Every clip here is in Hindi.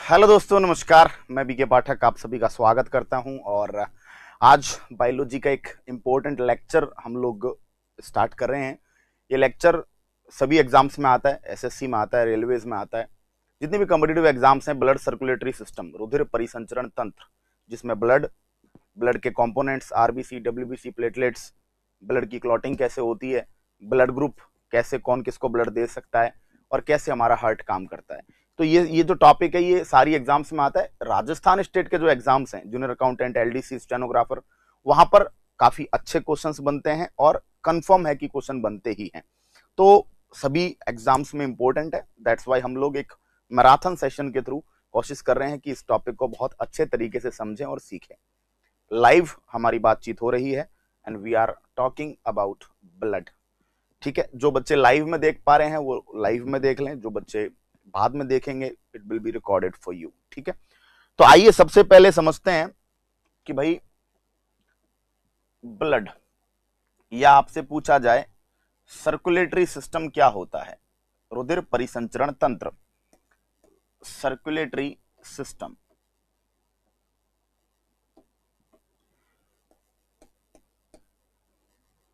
हेलो दोस्तों, नमस्कार। मैं बीके पाठक आप सभी का स्वागत करता हूं और आज बायोलॉजी का एक इम्पोर्टेंट लेक्चर हम लोग स्टार्ट कर रहे हैं। ये लेक्चर सभी एग्जाम्स में आता है, एसएससी में आता है, रेलवेज में आता है, जितने भी कॉम्पिटिटिव एग्जाम्स हैं। ब्लड सर्कुलेटरी सिस्टम, रुधिर परिसंचरण तंत्र, जिसमें ब्लड के components, RBC, WBC, platelets, blood की क्लॉटिंग कैसे होती है, ब्लड ग्रुप कैसे, कौन किसको ब्लड दे सकता है और कैसे हमारा हार्ट काम करता है। तो ये जो टॉपिक है ये सारी एग्जाम्स में आता है। राजस्थान स्टेट के जो एग्जाम्स हैं, जूनियर अकाउंटेंट, एलडीसी, स्टेनोग्राफर, वहां पर काफी अच्छे क्वेश्चंस बनते हैं और कंफर्म है कि क्वेश्चन बनते ही हैं। तो सभी एग्जाम्स में इंपॉर्टेंट है। दैट्स वाई हम लोग एक मैराथन सेशन के थ्रू कोशिश कर रहे हैं कि इस टॉपिक को बहुत अच्छे तरीके से समझें और सीखें। लाइव हमारी बातचीत हो रही है and we are talking about blood. ठीक है, जो बच्चे लाइव में देख पा रहे हैं वो लाइव में देख लें, जो बच्चे बाद में देखेंगे it will be recorded for you. ठीक है, तो आइए सबसे पहले समझते हैं कि भाई ब्लड, या आपसे पूछा जाए सर्कुलेटरी सिस्टम क्या होता है। रुधिर परिसंचरण तंत्र, सर्कुलेटरी सिस्टम।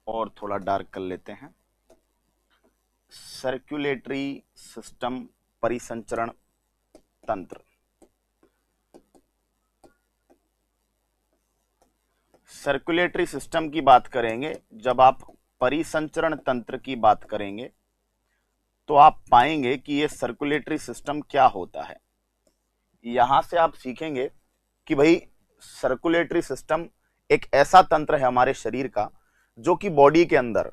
और थोड़ा डार्क कर लेते हैं। सर्कुलेटरी सिस्टम, परिसंचरण तंत्र। सर्कुलेटरी सिस्टम की बात करेंगे, जब आप परिसंचरण तंत्र की बात करेंगे तो आप पाएंगे कि यह सर्कुलेटरी सिस्टम क्या होता है। यहां से आप सीखेंगे कि भाई सर्कुलेटरी सिस्टम एक ऐसा तंत्र है हमारे शरीर का जो कि बॉडी के अंदर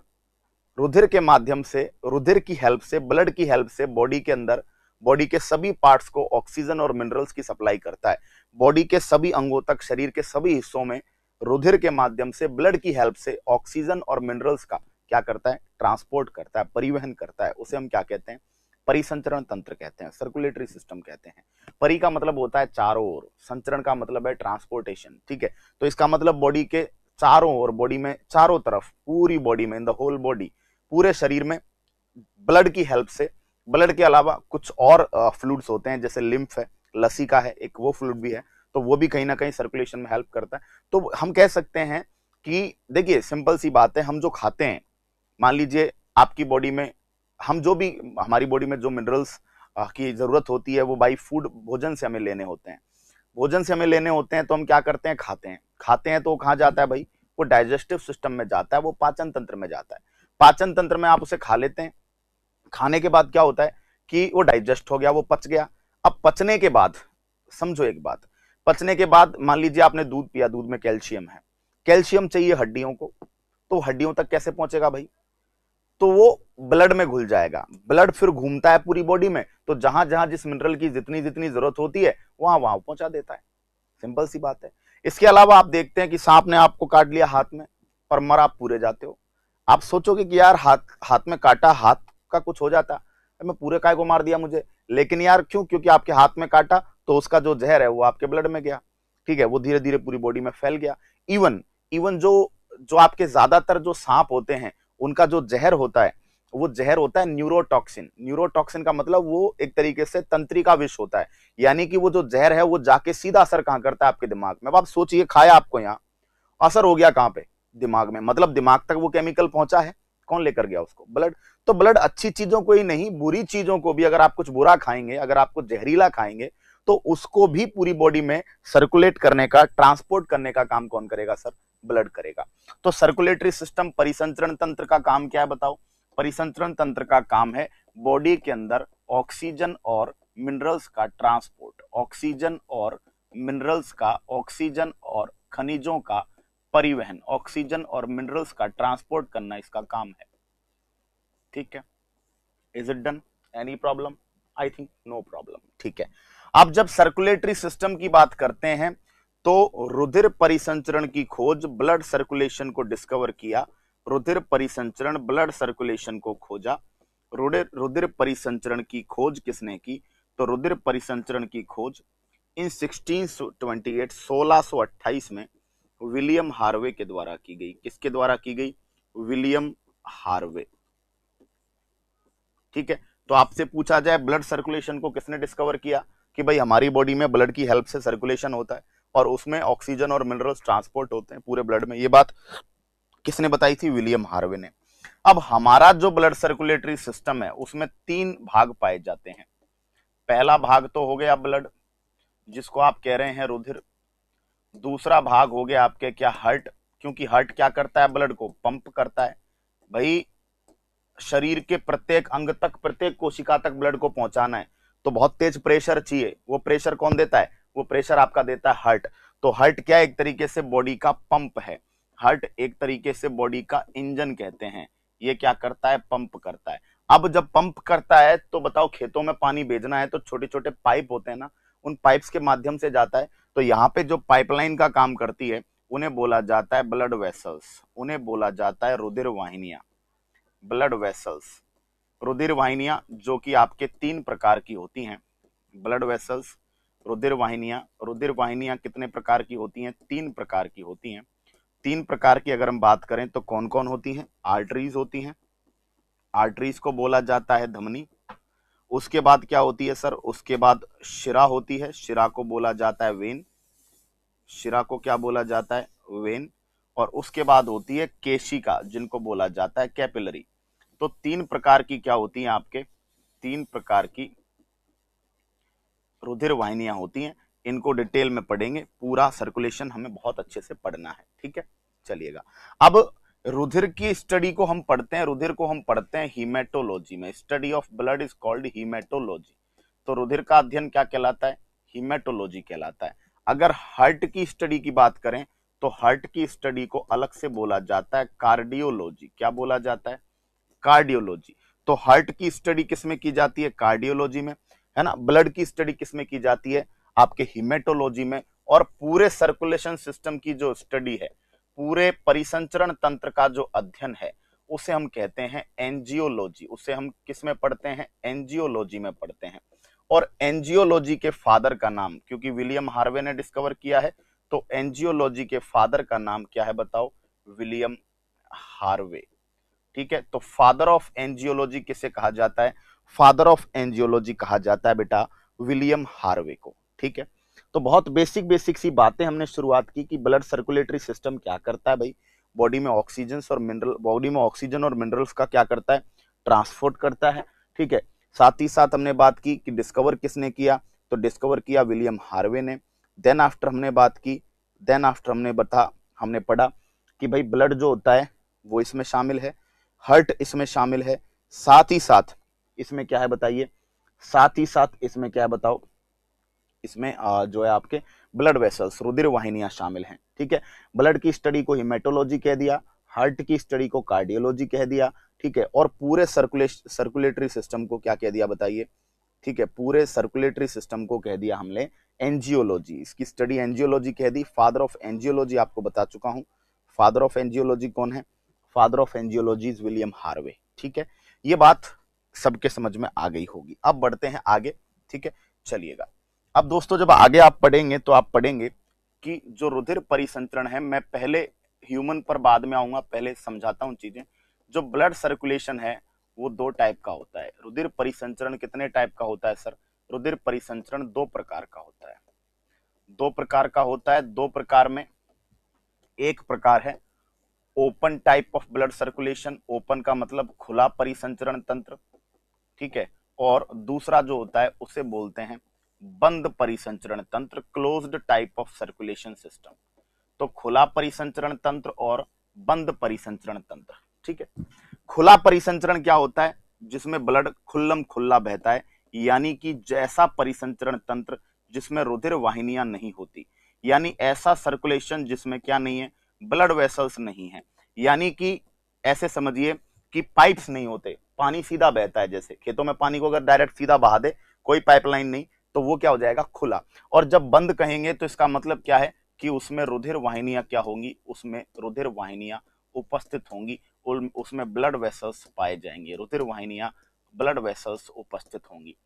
रुधिर के माध्यम से, रुधिर की हेल्प से, ब्लड की हेल्प से बॉडी के अंदर, बॉडी के सभी पार्ट्स को ऑक्सीजन और मिनरल्स की सप्लाई करता है। बॉडी के सभी अंगों तक, शरीर के सभी हिस्सों में रुधिर के माध्यम से, ब्लड की हेल्प से ऑक्सीजन और मिनरल्स का क्या करता है, ट्रांसपोर्ट करता है, परिवहन करता है। उसे हम क्या कहते हैं, परिसंचरण तंत्र कहते हैं, सर्कुलेटरी सिस्टम कहते हैं। परि का मतलब होता है चारों ओर, संचरण का मतलब है ट्रांसपोर्टेशन। ठीक है, तो इसका मतलब बॉडी के चारों ओर, बॉडी में चारों तरफ, पूरी बॉडी में, इन द होल बॉडी, पूरे शरीर में ब्लड की हेल्प से, ब्लड के अलावा कुछ और फ्लूइड्स होते हैं, जैसे लिम्फ है, लसिका है, एक वो फ्लूइड भी है, तो वो भी कहीं ना कहीं सर्कुलेशन में हेल्प करता है। तो हम कह सकते हैं कि देखिए सिंपल सी बात है, हम जो खाते हैं, मान लीजिए आपकी बॉडी में, हम जो भी, हमारी बॉडी में जो मिनरल्स की जरूरत होती है वो बाई फूड, भोजन से हमें लेने होते हैं। भोजन से हमें लेने होते हैं तो हम क्या करते हैं, खाते हैं तो कहाँ जाता है भाई, वो डाइजेस्टिव सिस्टम में जाता है, वो पाचन तंत्र में जाता है। पाचन तंत्र में आप उसे खा लेते हैं। खाने के बाद क्या होता है कि वो डाइजेस्ट हो गया, वो पच गया। अब पचने के बाद समझो एक बात, पचने के बाद मान लीजिए आपने दूध पिया, दूध में कैल्शियम है, कैल्शियम चाहिए हड्डियों को, तो हड्डियों तक कैसे पहुंचेगा भाई, तो वो ब्लड में घुल जाएगा। ब्लड फिर घूमता है पूरी बॉडी में, तो जहां जहां जिस मिनरल की जितनी जितनी जरूरत होती है वहां वहां पहुंचा देता है। सिंपल सी बात है। इसके अलावा आप देखते हैं कि सांप ने आपको काट लिया हाथ में, पर मर आप पूरे जाते हो। आप सोचोगे कि यार हाथ में काटा, हाथ का कुछ हो जाता, मैं पूरे काय को मार दिया मुझे, लेकिन यार क्यों, क्योंकि आपके हाथ में काटा तो उसका जो जहर है वो आपके ब्लड में गया। ठीक है, वो धीरे धीरे पूरी बॉडी में फैल गया। इवन इवन जो जो आपके ज्यादातर जो सांप होते हैं उनका जो जहर होता है, वो जहर होता है न्यूरोटॉक्सिन। न्यूरोटॉक्सिन का मतलब वो एक तरीके से तंत्रिका विष होता है, यानी कि वो जो जहर है वो जाके सीधा असर कहां करता है, आपके दिमाग में। अब आप सोचिए, खाया आपको, यहाँ असर हो गया कहां पे, दिमाग में, मतलब दिमाग तक वो केमिकल पहुंचा है, कौन लेकर गया उसको, ब्लड। तो ब्लड अच्छी चीजों को ही नहीं, बुरी चीजों को भी, अगर आप कुछ बुरा खाएंगे, अगर आप कुछ जहरीला खाएंगे तो उसको भी पूरी बॉडी में सर्कुलेट करने का, ट्रांसपोर्ट करने का काम कौन करेगा सर, ब्लड करेगा। तो सर्कुलेटरी सिस्टम, परिसंचरण तंत्र का काम क्या है बताओ। परिसंचरण तंत्र का काम है बॉडी के अंदर ऑक्सीजन और मिनरल्स का ट्रांसपोर्ट, ऑक्सीजन और मिनरल्स का, ऑक्सीजन और खनिजों का परिवहन, ऑक्सीजन और मिनरल्स का ट्रांसपोर्ट करना इसका काम है। ठीक है, is it done, any problem, I think no problem. ठीक है, अब जब सर्कुलेटरी सिस्टम की बात करते हैं तो रुधिर परिसंचरण की खोज, ब्लड सर्कुलेशन को डिस्कवर किया, रुधिर परिसंचरण, ब्लड सर्कुलेशन को खोजा। रुधिर परिसंचरण की खोज किसने की, तो रुधिर परिसंचरण की खोज इन 1628, 1628 में विलियम हार्वे के द्वारा की गई। किसके द्वारा की गई, विलियम हार्वे। ठीक है, तो आपसे पूछा जाए ब्लड सर्कुलेशन को किसने डिस्कवर किया, कि भाई हमारी बॉडी में ब्लड की हेल्प से सर्कुलेशन होता है और उसमें ऑक्सीजन और मिनरल्स ट्रांसपोर्ट होते हैं पूरे ब्लड में। ये बात किसने बताई थी? विलियम हार्वे ने। अब हमारा जो ब्लड सर्कुलेटरी सिस्टम है उसमें 3 भाग पाए जाते हैं। पहला भाग तो हो गया ब्लड, जिसको आप कह रहे हैं रुधिर। दूसरा भाग हो गया आपके क्या? हार्ट, क्योंकि हार्ट क्या करता है? ब्लड को पंप करता है। भाई शरीर के प्रत्येक अंग तक, प्रत्येक कोशिका तक ब्लड को पहुंचाना है तो बहुत तेज प्रेशर चाहिए। वो प्रेशर कौन देता है? वो प्रेशर आपका देता है हार्ट। तो हार्ट क्या है? एक तरीके से बॉडी का पंप है। हार्ट एक तरीके से बॉडी का इंजन कहते हैं। ये क्या करता है? पंप करता है। अब जब पंप करता है तो बताओ, खेतों में पानी भेजना है तो छोटे छोटे पाइप होते हैं ना, उन पाइप्स के माध्यम से जाता है। तो यहाँ पे जो पाइपलाइन का काम करती है उन्हें बोला जाता है ब्लड वेसल्स, उन्हें बोला जाता है रुधिर वाहिनियां। ब्लड वेसल्स, रुधिर वाहिनियां, जो कि आपके 3 प्रकार की होती हैं। ब्लड वेसल्स, रुधिर वाहिनियां। रुधिर वाहिनियां कितने प्रकार की होती हैं? 3 प्रकार की होती हैं। 3 प्रकार की अगर हम बात करें तो कौन कौन होती हैं? आर्टरीज होती हैं, आर्टरीज को बोला जाता है धमनी। उसके बाद क्या होती है सर? उसके बाद शिरा होती है, शिरा को बोला जाता है वेन। शिरा को क्या बोला जाता है? वेन। और उसके बाद होती है केशिका, जिनको बोला जाता है कैपिलरी। तो 3 प्रकार की क्या होती हैं आपके? 3 प्रकार की रुधिर वाहिनियां होती हैं। इनको डिटेल में पढ़ेंगे, पूरा सर्कुलेशन हमें बहुत अच्छे से पढ़ना है, ठीक है। चलिएगा, अब रुधिर की स्टडी को हम पढ़ते हैं, रुधिर को हम पढ़ते हैं हीमेटोलॉजी में। Study of blood is called haematology. तो रुधिर का अध्ययन क्या कहलाता है? हीमेटोलॉजी कहलाता है। अगर हार्ट की स्टडी की बात करें तो हार्ट की स्टडी को अलग से बोला जाता है कार्डियोलॉजी। क्या बोला जाता है? कार्डियोलॉजी। तो हार्ट की स्टडी किसमें की जाती है? कार्डियोलॉजी में, है ना। ब्लड की स्टडी किसमें की जाती है? आपके हीमेटोलॉजी में। और पूरे सर्कुलेशन सिस्टम की जो स्टडी है, पूरे परिसंचरण तंत्र का जो अध्ययन है, उसे हम कहते हैं एंजियोलॉजी। उसे हम किस में पढ़ते हैं? एंजियोलॉजी में पढ़ते हैं। और एंजियोलॉजी के फादर का नाम, क्योंकि विलियम हार्वे ने डिस्कवर किया है, तो एंजियोलॉजी के फादर का नाम क्या है बताओ? विलियम हार्वे, ठीक है। तो फादर ऑफ एंजियोलॉजी किसे कहा जाता है? फादर ऑफ एंजियोलॉजी कहा जाता है बेटा विलियम हार्वे को, ठीक है। तो बहुत बेसिक बेसिक सी बातें हमने शुरुआत की कि ब्लड सर्कुलेटरी सिस्टम क्या करता है भाई। बॉडी में ऑक्सीजन और मिनरल, बॉडी में ऑक्सीजन और मिनरल्स का क्या करता है? ट्रांसपोर्ट करता है, ठीक है। साथ ही साथ हमने बात की कि डिस्कवर किसने किया, तो डिस्कवर किया विलियम हार्वे ने। देन आफ्टर हमने बात की, देन आफ्टर हमने पढ़ा कि भाई ब्लड जो होता है वो इसमें शामिल है, हार्ट इसमें शामिल है, साथ ही साथ इसमें क्या है बताइए? साथ ही साथ इसमें क्या है बताओ? इसमें जो है आपके ब्लड वेसल्स, रुधिर वाहिनियां शामिल हैं, ठीक है। ब्लड की स्टडी को हीमेटोलॉजी कह दिया, हार्ट की स्टडी को कार्डियोलॉजी कह दिया, ठीक है। और पूरे सर्कुलेटरी सिस्टम को क्या कह दिया बताइए? ठीक है, पूरे सर्कुलेटरी सिस्टम को कह दिया हमने एंजियोलॉजी। इसकी स्टडी एंजियोलॉजी कह दी। फादर ऑफ एंजियोलॉजी आपको बता चुका हूं। फादर ऑफ एंजियोलॉजी कौन है? Father of angiology is William Harvey, ठीक है। ये बात सबके समझ में आ गई होगी। अब बढ़ते हैं आगे, ठीक है। चलिएगा, अब दोस्तों जब आगे आप पढ़ेंगे तो आप पढ़ेंगे कि जो रुधिर परिसंचरण है, मैं पहले ह्यूमन पर बाद में आऊंगा, पहले समझाता हूं चीजें। जो ब्लड सर्कुलेशन है वो 2 टाइप का होता है। रुधिर परिसंचरण कितने टाइप का होता है सर? रुधिर परिसंचरण 2 प्रकार का होता है। 2 प्रकार का होता है। 2 प्रकार में एक प्रकार है open type of blood circulation. Open का मतलब खुला परिसंचरण तंत्र, ठीक है। और दूसरा जो होता है उसे बोलते हैं बंद परिसंचरण तंत्र, closed type of circulation system. तो खुला परिसंचरण तंत्र और बंद परिसंचरण तंत्र, ठीक है। खुला परिसंचरण क्या होता है? जिसमें ब्लड खुल्लम खुल्ला बहता है, यानी कि जैसा परिसंचरण तंत्र जिसमें रुधिर वाहिनियां नहीं होती, यानी ऐसा सर्कुलेशन जिसमें क्या नहीं है? ब्लड वेसल्स नहीं है। यानी कि ऐसे समझिए कि पाइप्स नहीं होते, पानी सीधा बहता है। जैसे खेतों में पानी को अगर डायरेक्ट सीधा बहा दे, कोई पाइपलाइन नहीं, तो वो क्या हो जाएगा? खुला। और जब बंद कहेंगे तो इसका मतलब क्या है कि उसमें रुधिर वाहिनियां क्या होंगी? उसमें रुधिर वाहिनियां उपस्थित होंगी, उसमें ब्लड वेसल्स पाए जाएंगे, रुधिर वाहिनियां, ब्लड वेसल्स उपस्थित होंगी।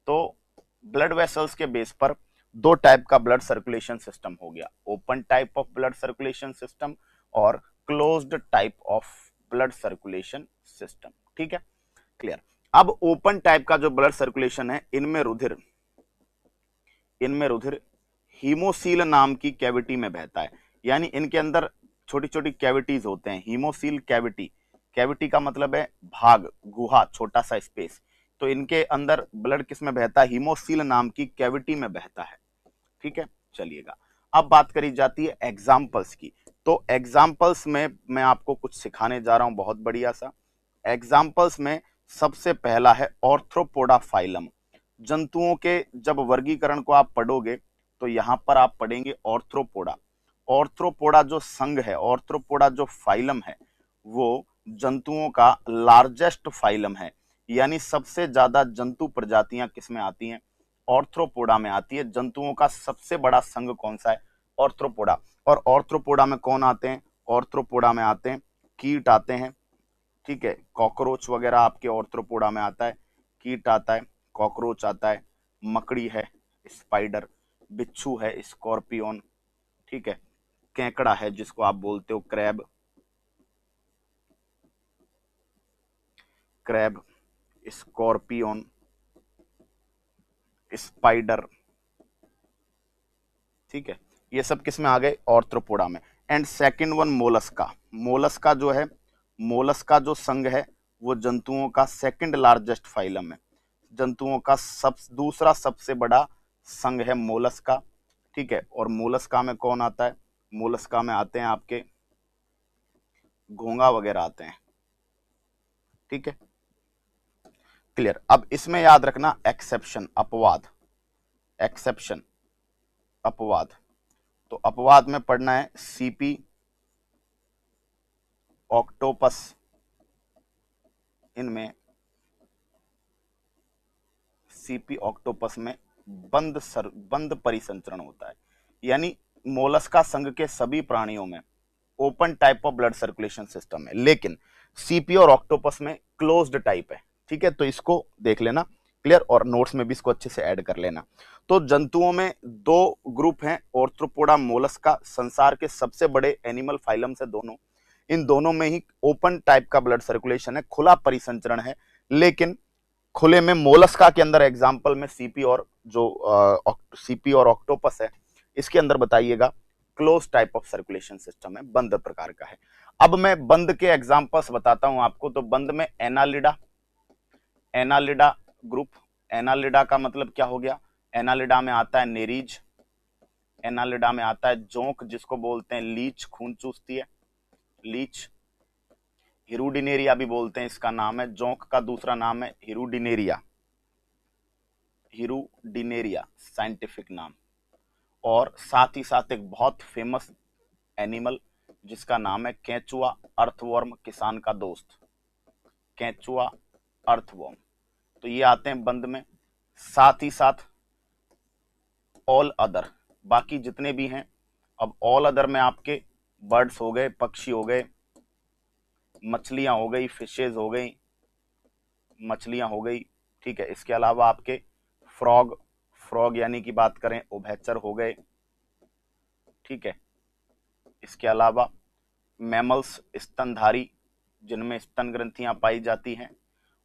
तो ब्लड वेसल्स के बेस पर 2 टाइप का ब्लड सर्कुलेशन सिस्टम हो गया, open type of blood circulation system और closed type of blood circulation system, ठीक है, क्लियर। अब ओपन टाइप का जो ब्लड सर्कुलेशन है, इनमें रुधिर इनमें रुधिर हीमोसील नाम की कैविटी में बहता है, यानी इनके अंदर छोटी छोटी कैविटीज होते हैं। हीमोसील कैविटी, कैविटी का मतलब है भाग, गुहा, छोटा सा स्पेस। तो इनके अंदर ब्लड किस में बहता है? हीमोसील नाम की कैविटी में बहता है। ठीक है, चलिएगा। अब बात करी जाती है एग्जाम्पल्स की। तो एग्जाम्पल्स में मैं आपको कुछ सिखाने जा रहा हूं, बहुत बढ़िया सा। एग्जाम्पल्स में सबसे पहला है ऑर्थ्रोपोडा फाइलम। जंतुओं के जब वर्गीकरण को आप पढ़ोगे तो यहां पर आप पढ़ेंगे ऑर्थ्रोपोडा। ऑर्थ्रोपोडा जो संघ है, ऑर्थ्रोपोडा जो फाइलम है, वो जंतुओं का लार्जेस्ट फाइलम है, यानी सबसे ज्यादा जंतु प्रजातियां किसमें आती हैं? ऑर्थ्रोपोडा में आती है। जंतुओं का सबसे बड़ा संघ कौन सा है? ऑर्थ्रोपोडा। और ऑर्थ्रोपोडा में कौन आते हैं? ऑर्थ्रोपोडा में आते हैं कीट आते हैं, ठीक है, कॉकरोच वगैरह आपके ऑर्थ्रोपोडा में आता है। कीट आता है, कॉकरोच आता है, मकड़ी है, स्पाइडर, बिच्छू है, स्कॉर्पियन, ठीक है, केकड़ा है जिसको आप बोलते हो क्रैब, क्रैब, स्कॉर्पियन, स्पाइडर, ठीक है, ये सब किस में आ गए? ऑर्थ्रोपोडा में। And second one Mollusca. Mollusca जो है, मोलस्का जो संघ है वो जंतुओं का सेकंड लार्जेस्ट फाइलम है। जंतुओं का दूसरा सबसे बड़ा संघ है मोलस्का, ठीक है। और मोलस्का में कौन आता है? मोलस्का में आते हैं आपके घोंगा वगैरह आते हैं, ठीक है, क्लियर। अब इसमें याद रखना एक्सेप्शन, अपवाद, एक्सेप्शन, अपवाद। तो अपवाद में पढ़ना है सीपी, ऑक्टोपस, इनमें सीपी ऑक्टोपस में बंद परिसंचरण होता है, यानी मोलस्का संघ के सभी प्राणियों में open type of blood circulation system है, लेकिन सीपी और ऑक्टोपस में क्लोज्ड टाइप है, ठीक है। तो इसको देख लेना, क्लियर, और नोट्स में भी इसको अच्छे से ऐड कर लेना। तो जंतुओं में दो ग्रुप हैं, ऑर्थ्रोपोडा, मोलस्का, संसार के सबसे बड़े एनिमल फाइलम से दोनों। इन दोनों में ही ओपन टाइप का ब्लड सर्कुलेशन है, खुला परिसंचरण है, लेकिन खुले में मोलस्का के अंदर एग्जाम्पल में सीपी और जो सीपी और ऑक्टोपस है, इसके अंदर बताइएगा close type of circulation system है, बंद प्रकार का है। अब मैं बंद के एग्जाम्पल्स बताता हूं आपको। तो बंद में एनालिडा, एनालिडा ग्रुप, एनालिडा का मतलब क्या हो गया? एनालिडा में आता है नेरीज, एनालिडा में आता है जोंक जिसको बोलते हैं लीच, खून चूसती है, लीच। हिरुडिनेरिया भी बोलते हैं, इसका नाम है। जोंक का दूसरा नाम है हिरुडिनेरिया, हिरुडिनेरिया साइंटिफिक नाम। और साथ ही साथ एक बहुत फेमस एनिमल जिसका नाम है केंचुआ अर्थवर्म, किसान का दोस्त, केंचुआ अर्थवर्म। तो ये आते हैं बंद में। साथ ही साथ ऑल अदर, बाकी जितने भी हैं। अब ऑल अदर में आपके बर्ड्स हो गए, पक्षी हो गए, मछलियां हो गई, फिशेज हो गई, मछलियां हो गई, ठीक है। इसके अलावा आपके फ्रॉग, फ्रॉग यानी कि बात करें उभयचर हो गए, ठीक है। इसके अलावा मैमल्स, स्तनधारी, जिनमें स्तन ग्रंथियां पाई जाती हैं।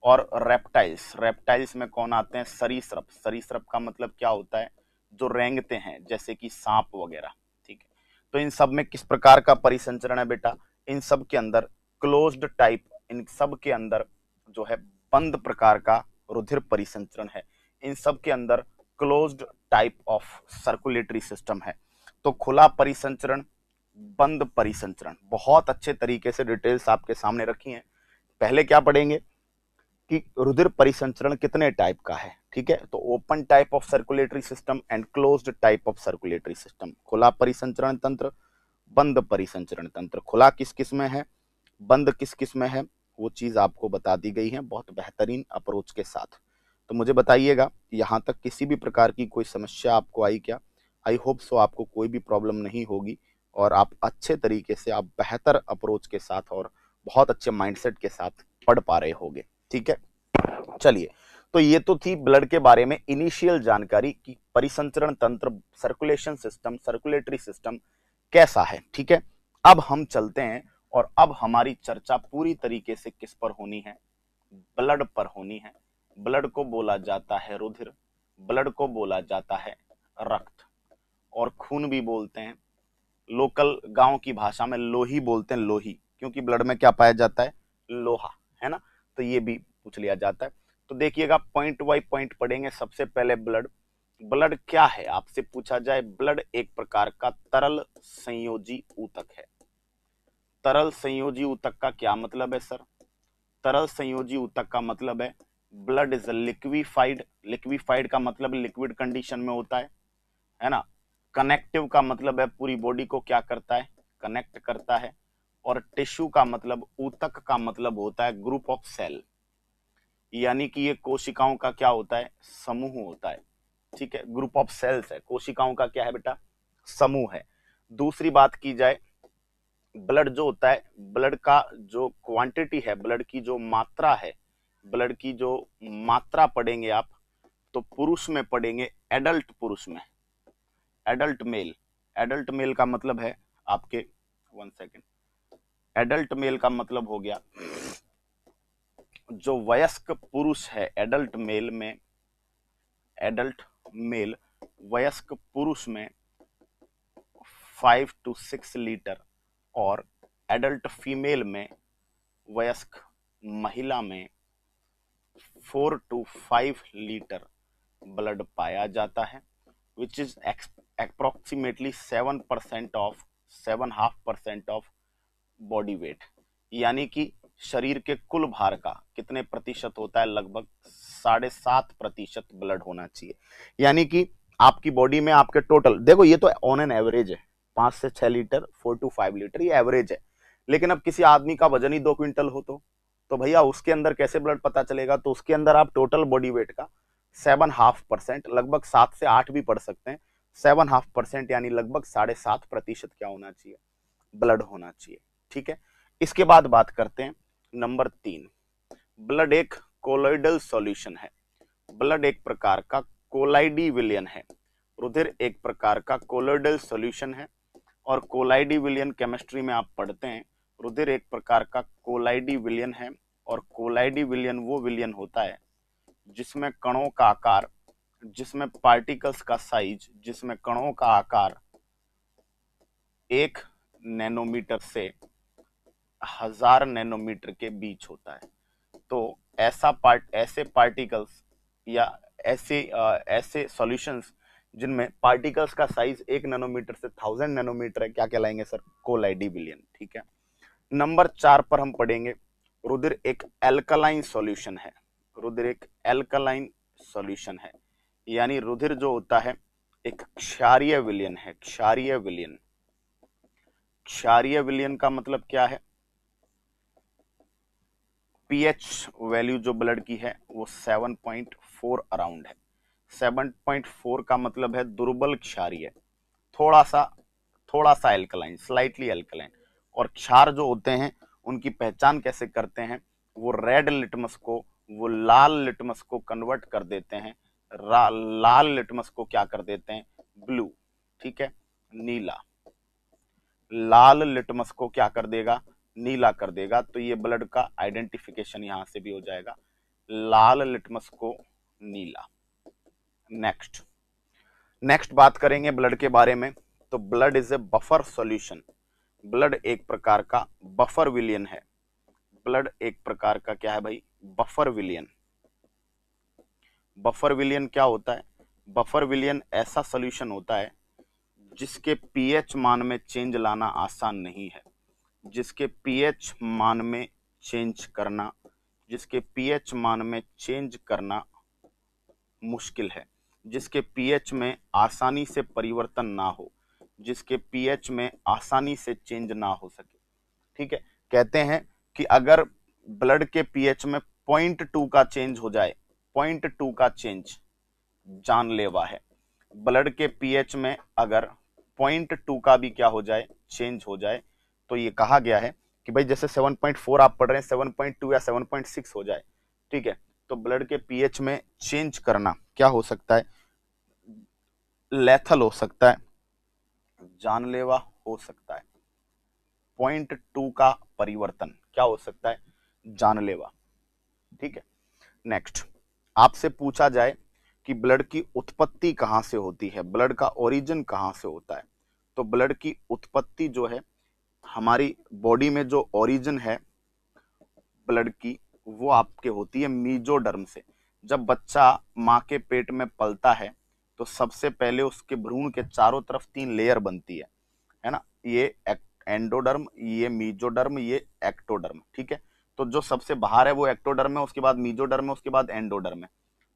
और रेप्टाइल्स, रेप्टाइल्स में कौन आते हैं? सरीसृप, सरीसृप का मतलब क्या होता है? जो रेंगते हैं, जैसे कि सांप वगैरह, ठीक है। तो इन सब में किस प्रकार का परिसंचरण है बेटा? इन सब के अंदर क्लोज्ड टाइप, इन सब के अंदर जो है बंद प्रकार का रुधिर परिसंचरण है। इन सब के अंदर closed type of circulatory system है। तो खुला परिसंचरण, बंद परिसंचरण, बहुत अच्छे तरीके से डिटेल्स आपके सामने रखी हैं। पहले क्या पढ़ेंगे कि रुधिर परिसंचरण कितने टाइप का है, ठीक है। तो open type of circulatory system and closed type of circulatory system. खुला परिसंचरण तंत्र, बंद परिसंचरण तंत्र। खुला किस किस में है, बंद किस किस में है, वो चीज आपको बता दी गई है बहुत बेहतरीन अप्रोच के साथ। तो मुझे बताइएगा यहाँ तक किसी भी प्रकार की कोई समस्या आपको आई क्या? आई होप सो आपको कोई भी प्रॉब्लम नहीं होगी और आप अच्छे तरीके से, आप बेहतर अप्रोच के साथ और बहुत अच्छे माइंडसेट के साथ पढ़ पा रहे होंगे, ठीक है। चलिए, तो ये तो थी ब्लड के बारे में इनिशियल जानकारी कि परिसंचरण तंत्र, सर्कुलेशन सिस्टम, सर्कुलेटरी सिस्टम कैसा है, ठीक है। अब हम चलते हैं और अब हमारी चर्चा पूरी तरीके से किस पर होनी है? ब्लड पर होनी है। ब्लड को बोला जाता है रुधिर, ब्लड को बोला जाता है रक्त, और खून भी बोलते हैं, लोकल गांव की भाषा में लोही बोलते हैं, लोही, क्योंकि ब्लड में क्या पाया जाता है, लोहा, है ना। तो ये भी पूछ लिया जाता है। तो देखिएगा पॉइंट बाय पॉइंट पढ़ेंगे। सबसे पहले ब्लड, ब्लड क्या है आपसे पूछा जाए, ब्लड एक प्रकार का तरल संयोजी ऊतक है। तरल संयोजी ऊतक का क्या मतलब है सर, तरल संयोजी ऊतक का मतलब है ब्लड इज लिक्विफाइड, लिक्विफाइड का मतलब लिक्विड कंडीशन में होता है ना। कनेक्टिव का मतलब है पूरी बॉडी को क्या करता है, कनेक्ट करता है। और टिश्यू का मतलब, ऊतक का मतलब होता है ग्रुप ऑफ सेल, यानी कि ये कोशिकाओं का क्या होता है, समूह होता है। ठीक है, ग्रुप ऑफ सेल्स है, कोशिकाओं का क्या है बेटा, समूह है। दूसरी बात की जाए, ब्लड जो होता है, ब्लड का जो क्वांटिटी है, ब्लड की जो मात्रा है, ब्लड की जो मात्रा पढ़ेंगे आप, तो पुरुष में पढ़ेंगे, एडल्ट पुरुष में, एडल्ट मेल, एडल्ट मेल का मतलब है आपके, 1 सेकेंड, एडल्ट मेल का मतलब हो गया जो वयस्क पुरुष है, एडल्ट मेल में, एडल्ट मेल वयस्क पुरुष में 5 to 6 लीटर, और एडल्ट फीमेल में, वयस्क महिला में 4 to 5 लीटर ब्लड पाया जाता है, which is approximately 7% of 7.5% of body weight, यानी कि शरीर के कुल भार का कितने प्रतिशत होता है, लगभग 7.5% ब्लड होना चाहिए। यानी कि आपकी बॉडी में आपके टोटल, देखो ये तो ऑन एन एवरेज है, 5 से 6 लीटर, 4 to 5 लीटर, ये एवरेज है। लेकिन अब किसी आदमी का वजन ही 2 क्विंटल हो तो भैया उसके अंदर कैसे ब्लड पता चलेगा, तो उसके अंदर आप टोटल बॉडी वेट का 7.5%, लगभग 7 से 8 भी पढ़ सकते हैं, 7.5% यानी लगभग 7.5% क्या होना चाहिए, ब्लड होना चाहिए। ठीक है, इसके बाद बात करते हैं नंबर 3, ब्लड एक कोलोइडल सॉल्यूशन है। ब्लड एक प्रकार का कोलाइडी विलयन है, रुधिर एक प्रकार का कोलोइडल सॉल्यूशन है, और कोलाइडी विलयन केमिस्ट्री में आप पढ़ते हैं, रुधिर एक प्रकार का कोलाइडी विलयन है, और कोलाइडी विलयन वो विलयन होता है जिसमें कणों का आकार, जिसमें पार्टिकल्स का साइज, जिसमें कणों का आकार 1 नैनोमीटर से 1000 नैनोमीटर के बीच होता है। तो ऐसे पार्टिकल्स या ऐसे सॉल्यूशंस जिनमें पार्टिकल्स का साइज 1 नैनोमीटर से 1000 नैनोमीटर है, क्या कहलाएंगे सर, कोलाइडी विलयन। ठीक है, नंबर 4 पर हम पढ़ेंगे, रुधिर एक एल्कलाइन सॉल्यूशन है, रुधिर एक एल्कलाइन सॉल्यूशन है, यानी रुधिर जो होता है एक क्षारीय विलयन है, क्षारीय विलयन। क्षारीय विलयन का मतलब क्या है, पीएच वैल्यू जो ब्लड की है वो 7.4 अराउंड है। 7.4 का मतलब है दुर्बल क्षारीय, थोड़ा सा एल्कलाइन, स्लाइटली एल्कलाइन। और क्षार जो होते हैं उनकी पहचान कैसे करते हैं, वो रेड लिटमस को, वो लाल लिटमस को कन्वर्ट कर देते हैं, लाल लिटमस को क्या कर देते हैं, ब्लू, ठीक है, नीला, लाल लिटमस को क्या कर देगा, नीला कर देगा। तो ये ब्लड का आइडेंटिफिकेशन यहां से भी हो जाएगा, लाल लिटमस को नीला। नेक्स्ट बात करेंगे ब्लड के बारे में, तो blood is a buffer solution, blood एक प्रकार का बफर विलियन है, ब्लड एक प्रकार का क्या है भाई, बफर विलियन। बफर विलियन क्या होता है, बफर विलियन ऐसा सॉल्यूशन होता है जिसके पीएच मान में चेंज लाना आसान नहीं है, जिसके पीएच मान में चेंज करना, जिसके पीएच मान में चेंज करना मुश्किल है, जिसके पीएच में आसानी से परिवर्तन ना हो, जिसके पीएच में आसानी से चेंज ना हो सके। ठीक है, कहते हैं कि अगर ब्लड के पीएच में 0.2 का चेंज हो जाए, 0.2 का चेंज जानलेवा है। ब्लड के पीएच में अगर 0.2 का भी क्या हो जाए, चेंज हो जाए, तो ये कहा गया है कि भाई जैसे 7.4 आप पढ़ रहे हैं, 7.2 या 7.6 हो जाए, ठीक है, तो ब्लड के पीएच में चेंज करना क्या हो सकता है, लेथल हो सकता है, जानलेवा हो सकता है। 0.2 का परिवर्तन क्या हो सकता है, जानलेवा। ठीक है, नेक्स्ट आपसे पूछा जाए कि ब्लड की उत्पत्ति कहाँ से होती है, ब्लड का ओरिजिन कहाँ से होता है। तो ब्लड की उत्पत्ति जो है हमारी बॉडी में, जो ओरिजिन है ब्लड की, वो आपके होती है मीजोडर्म से। जब बच्चा माँ के पेट में पलता है तो सबसे पहले उसके भ्रूण के चारों तरफ 3 लेयर बनती है ना, ये एंडोडर्म, ये मीजोडर्म, ये एक्टोडर्म। ठीक है, तो जो सबसे बाहर है वो एक्टोडर्म है, उसके बाद मीजोडर्म है, उसके बाद एंडोडर्म है।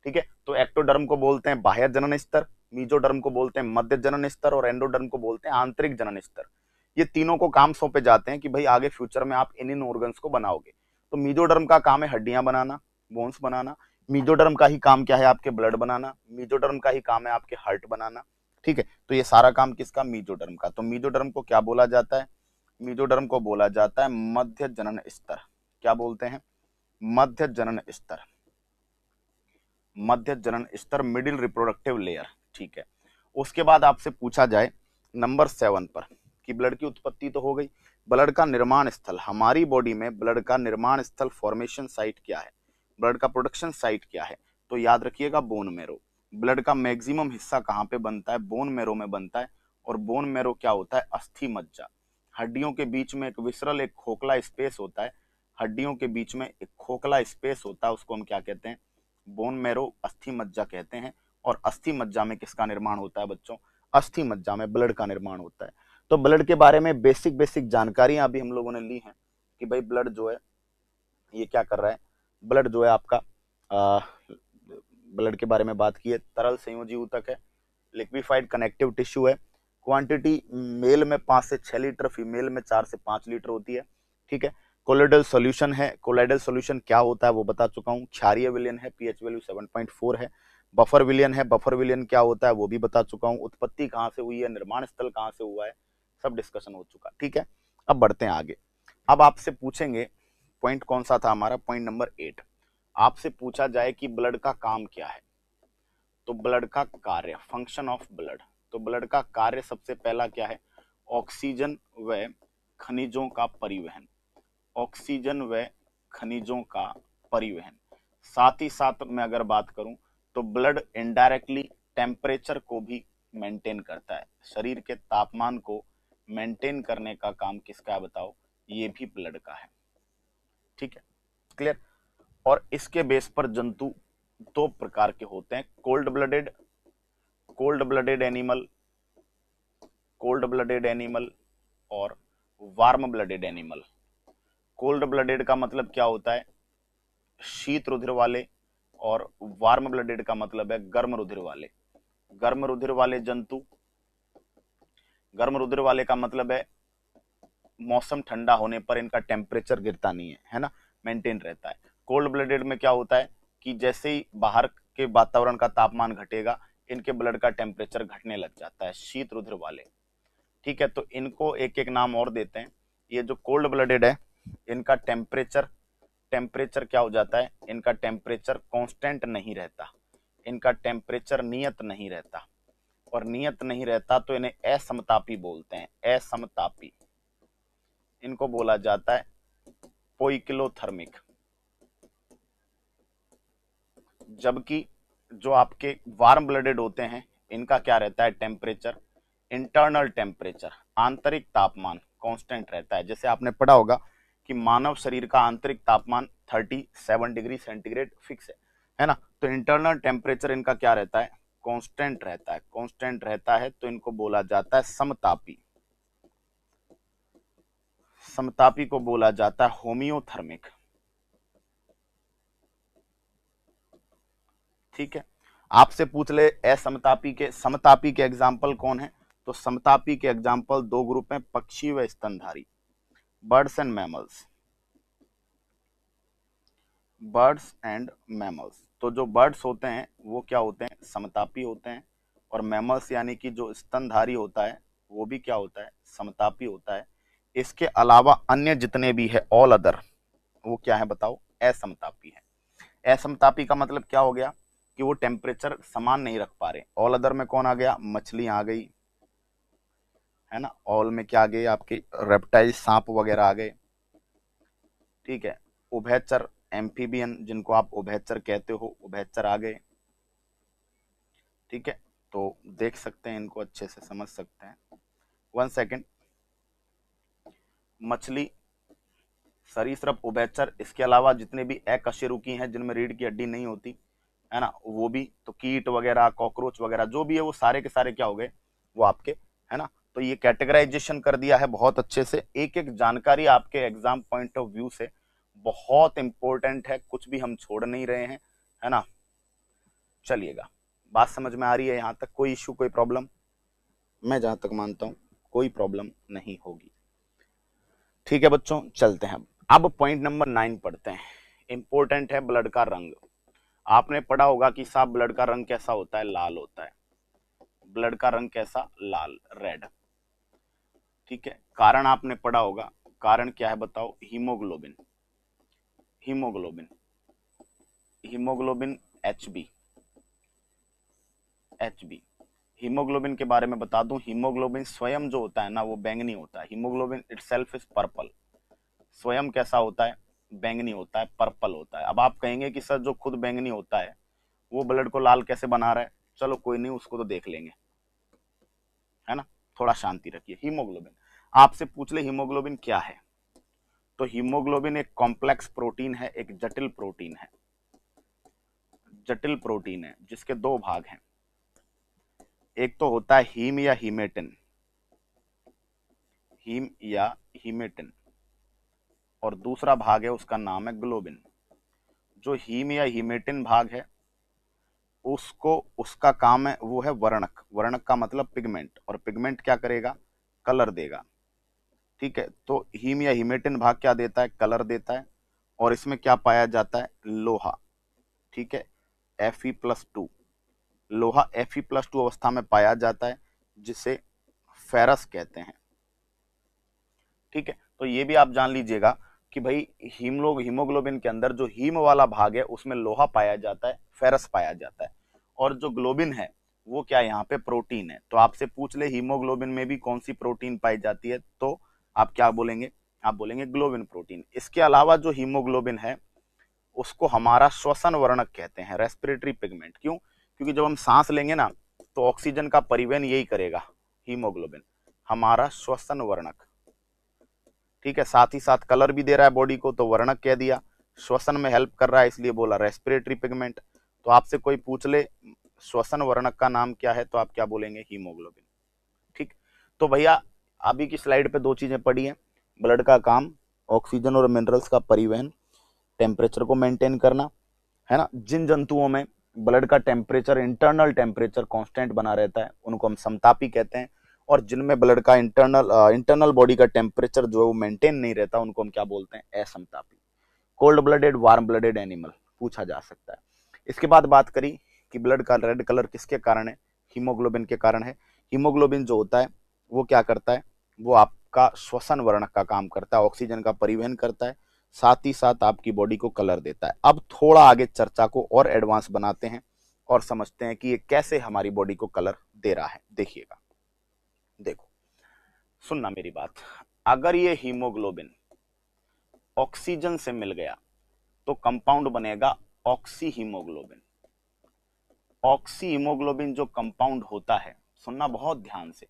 ठीक है, तो एक्टोडर्म को बोलते हैं बाह्य जनन स्तर, मीजोडर्म को बोलते हैं मध्य जनन स्तर, और एंडोडर्म को बोलते हैं आंतरिक जनन स्तर। ये तीनों को काम सौंपे जाते हैं कि भाई आगे फ्यूचर में आप इन ऑर्गन्स को बनाओगे। तो मीजोडर्म का काम है हड्डियां बनाना, बोन्स बनाना। मीजोडर्म का ही काम क्या है, आपके ब्लड बनाना। मीजोडर्म का ही काम है आपके हार्ट बनाना। ठीक है, तो ये सारा काम किसका, मीजोडर्म का। तो मीजोडर्म को क्या बोला जाता है, मीजोडर्म को बोला जाता है मध्य जनन स्तर। क्या बोलते हैं, मध्य जनन स्तर, मध्य जनन स्तर, मिडिल रिप्रोडक्टिव लेयर। ठीक है, उसके बाद आपसे पूछा जाए नंबर 7 पर कि ब्लड की उत्पत्ति तो हो गई, ब्लड का निर्माण स्थल, हमारी बॉडी में ब्लड का निर्माण स्थल, फॉर्मेशन साइट क्या है, ब्लड का प्रोडक्शन साइट क्या है। तो याद रखिएगा बोन मैरो। ब्लड का मैक्सिमम हिस्सा कहाँ पे बनता है, बोन मैरो में बनता है। और बोन मैरो क्या होता है, अस्थि मज्जा। हड्डियों के बीच में एक विसरल, एक खोखला स्पेस होता है। हड्डियों के बीच में एक खोखला स्पेस होता है, उसको हम क्या कहते हैं, बोन मैरो, अस्थि मज्जा कहते हैं। और अस्थि मज्जा में किसका निर्माण होता है बच्चों, अस्थि मज्जा में ब्लड का निर्माण होता है। तो ब्लड के बारे में बेसिक बेसिक जानकारियां अभी हम लोगों ने ली हैं कि भाई ब्लड जो है ये क्या कर रहा है। ब्लड जो है आपका ब्लड के बारे में बात की है, तरल संयोजी ऊतक है, लिक्विफाइड कनेक्टिव टिश्यू है। क्वांटिटी मेल में 5 से 6 लीटर, फीमेल में 4 से 5 लीटर होती है। ठीक है, कोलोइडल सॉल्यूशन है। कोलोइडल सॉल्यूशन क्या होता है वो बता चुका हूँ। क्षारीय विलयन है, पीएच वैल्यू 7.4 है। बफर विलयन है, बफर विलयन क्या होता है वो भी बता चुका हूँ। उत्पत्ति कहाँ से हुई है, निर्माण स्थल कहाँ से हुआ है, सब डिस्कशन हो चुका। ठीक है, अब बढ़ते हैं आगे। अब आपसे पूछेंगे, पॉइंट कौन सा था हमारा, पॉइंट नंबर 8। आपसे पूछा जाए कि ब्लड का काम क्या है। तो ब्लड का कार्य, फंक्शन ऑफ ब्लड। तो ब्लड का कार्य सबसे पहला क्या है, ऑक्सीजन व खनिजों का परिवहन। ऑक्सीजन व खनिजों का परिवहन। साथ ही साथ मैं अगर बात करूं तो ब्लड इनडायरेक्टली टेम्परेचर को भी मेंटेन करता है। शरीर के तापमान को मेंटेन करने का काम किसका है बताओ, ये भी ब्लड का है। ठीक है, क्लियर। और इसके बेस पर जंतु 2 प्रकार के होते हैं, cold blooded animal, cold blooded animal और warm blooded animal. Cold blooded का मतलब क्या होता है, शीत रुधिर वाले, और वार्म ब्लडेड का मतलब है गर्म रुधिर वाले। गर्म रुधिर वाले जंतु, गर्म रुधिर वाले का मतलब है मौसम ठंडा होने पर इनका टेम्परेचर गिरता नहीं है ना, मेंटेन रहता है। कोल्ड ब्लडेड में क्या होता है कि जैसे ही बाहर के वातावरण का तापमान घटेगा इनके ब्लड का टेम्परेचर घटने लग जाता है, शीत रुधिर वाले। ठीक है, तो इनको एक एक नाम और देते हैं। ये जो कोल्ड ब्लडेड है इनका टेम्परेचर क्या हो जाता है, इनका टेम्परेचर कांस्टेंट नहीं रहता, इनका टेम्परेचर नियत नहीं रहता। और नियत नहीं रहता तो इन्हें असमतापी बोलते हैं, असमतापी। इनको बोला जाता है पोइकिलोथर्मिक। जबकि जो आपके वार्म ब्लडेड होते हैं इनका क्या रहता है टेम्परेचर, इंटरनल टेम्परेचर, आंतरिक तापमान कांस्टेंट रहता है। जैसे आपने पढ़ा होगा कि मानव शरीर का आंतरिक तापमान 37 डिग्री सेंटीग्रेड फिक्स है ना। तो इंटरनल टेम्परेचर इनका क्या रहता है, कांस्टेंट रहता है, कांस्टेंट रहता है। तो इनको बोला जाता है समतापी। समतापी को बोला जाता है होमियोथर्मिक। ठीक है, आपसे पूछ ले असमतापी के, समतापी के एग्जाम्पल कौन है, तो समतापी के एग्जाम्पल 2 ग्रुप हैं, पक्षी व स्तनधारी, birds and mammals, birds and mammals. तो जो बर्ड्स होते हैं वो क्या होते हैं, समतापी होते हैं। और मैमल्स यानी कि जो स्तनधारी होता है वो भी क्या होता है, समतापी होता है। इसके अलावा अन्य जितने भी है ऑल अदर, वो क्या है बताओ, असमतापी है। असमतापी का मतलब क्या हो गया कि वो टेम्परेचर समान नहीं रख पा रहे। ऑल अदर में कौन आ गया, मछली आ गई है ना, ऑल में क्या आ गए आपके रेप्टाइल, सांप वगैरह आ गए। ठीक है, उभयचर एम्फीबियन जिनको आप उभयचर कहते हो, उभयचर आ गए। ठीक है, तो देख सकते हैं, इनको अच्छे से समझ सकते हैं। 1 सेकेंड। मछली, सरीसृप, उभयचर, इसके अलावा जितने भी अकशेरुकी हैं जिनमें रीढ़ की हड्डी नहीं होती है ना, वो भी, तो कीट वगैरह, कॉकरोच वगैरह जो भी है, वो सारे के सारे क्या हो गए, वो आपके, है ना। तो ये कैटेगराइजेशन कर दिया है बहुत अच्छे से। एक एक जानकारी आपके एग्जाम पॉइंट ऑफ व्यू से बहुत इंपॉर्टेंट है, कुछ भी हम छोड़ नहीं रहे हैं, है ना। चलिएगा, बात समझ में आ रही है यहाँ तक? कोई इश्यू, कोई प्रॉब्लम? मैं जहां तक मानता हूं कोई प्रॉब्लम नहीं होगी। ठीक है बच्चों, चलते हैं। अब पॉइंट नंबर 9 पढ़ते हैं। इंपॉर्टेंट है ब्लड का रंग। आपने पढ़ा होगा कि साहब ब्लड का रंग कैसा होता है, लाल होता है। ब्लड का रंग कैसा, लाल, रेड। ठीक है, कारण आपने पढ़ा होगा, कारण क्या है बताओ, haemoglobin. Haemoglobin, haemoglobin HB. HB, haemoglobin के बारे में बता दूं, हीमोग्लोबिन स्वयं जो होता है ना, वो बैंगनी होता है। Haemoglobin itself is purple. स्वयं कैसा होता है, बैंगनी होता है, पर्पल होता है। अब आप कहेंगे कि सर जो खुद बैंगनी होता है वो ब्लड को लाल कैसे बना रहा है? चलो कोई नहीं, उसको तो देख लेंगे, है ना। थोड़ा शांति रखिए। हीमोग्लोबिन, आपसे पूछ ले हीमोग्लोबिन क्या है, तो हीमोग्लोबिन एक कॉम्प्लेक्स प्रोटीन है, एक जटिल प्रोटीन है। जटिल प्रोटीन है जिसके दो भाग हैं। एक तो होता है हीम या हीमेटिन, हीम या हीमेटिन, और दूसरा भाग है उसका नाम है ग्लोबिन। जो हीम या हीमेटिन भाग है उसको, उसका काम है, वो है वर्णक। वर्णक का मतलब पिगमेंट, और पिगमेंट क्या करेगा, कलर देगा। ठीक है, तो हीम या हीमेटिन भाग क्या देता है, कलर देता है। और इसमें क्या पाया जाता है, लोहा। ठीक है, Fe+2, लोहा Fe+2 अवस्था में पाया जाता है, जिसे फेरस कहते हैं। ठीक है, तो ये भी आप जान लीजिएगा कि भाई हीमोग्लोबिन के अंदर जो हीम वाला भाग है उसमें लोहा पाया जाता है, फेरस पाया जाता है। और जो ग्लोबिन है वो क्या, यहाँ पे प्रोटीन है। तो आपसे पूछ ले हीमोग्लोबिन में भी कौन सी प्रोटीन पाई जाती है, तो आप क्या बोलेंगे, आप बोलेंगे ग्लोबिन प्रोटीन। इसके अलावा जो हीमोग्लोबिन है उसको हमारा श्वसन वर्णक कहते हैं, रेस्पिरेटरी पिगमेंट। क्यों? क्योंकि जब हम सांस लेंगे ना तो ऑक्सीजन का परिवहन यही करेगा हीमोग्लोबिन, हमारा श्वसन वर्णक। ठीक है, साथ ही साथ कलर भी दे रहा है बॉडी को, तो वर्णक कह दिया। श्वसन में हेल्प कर रहा है इसलिए बोला रेस्पिरेटरी पिगमेंट। तो आपसे कोई पूछ ले श्वसन वर्णक का नाम क्या है, तो आप क्या बोलेंगे, हीमोग्लोबिन। ठीक, तो भैया अभी की स्लाइड पे दो चीजें पढ़ी हैं। ब्लड का काम ऑक्सीजन और मिनरल्स का परिवहन, टेम्परेचर को मेंटेन करना, है ना। जिन जंतुओं में ब्लड का टेम्परेचर, इंटरनल टेम्परेचर कांस्टेंट बना रहता है उनको हम समतापी कहते हैं। और जिनमें ब्लड का इंटरनल बॉडी का टेम्परेचर जो है वो मेंटेन नहीं रहता उनको हम क्या बोलते हैं, असमतापी। Cold blooded, warm blooded animal पूछा जा सकता है। इसके बाद बात करी कि ब्लड का रेड कलर किसके कारण है, हीमोग्लोबिन के कारण है। हीमोग्लोबिन जो होता है वो क्या करता है, वो आपका श्वसन वर्णक का काम करता है, ऑक्सीजन का परिवहन करता है, साथ ही साथ आपकी बॉडी को कलर देता है। अब थोड़ा आगे चर्चा को और एडवांस बनाते हैं और समझते हैं कि ये कैसे हमारी बॉडी को कलर दे रहा है। देखिएगा, देखो, सुनना मेरी बात। अगर ये हीमोग्लोबिन ऑक्सीजन से मिल गया तो कंपाउंड बनेगा ऑक्सी हीमोग्लोबिन। ऑक्सी हीमोग्लोबिन जो कंपाउंड होता है, सुनना बहुत ध्यान से,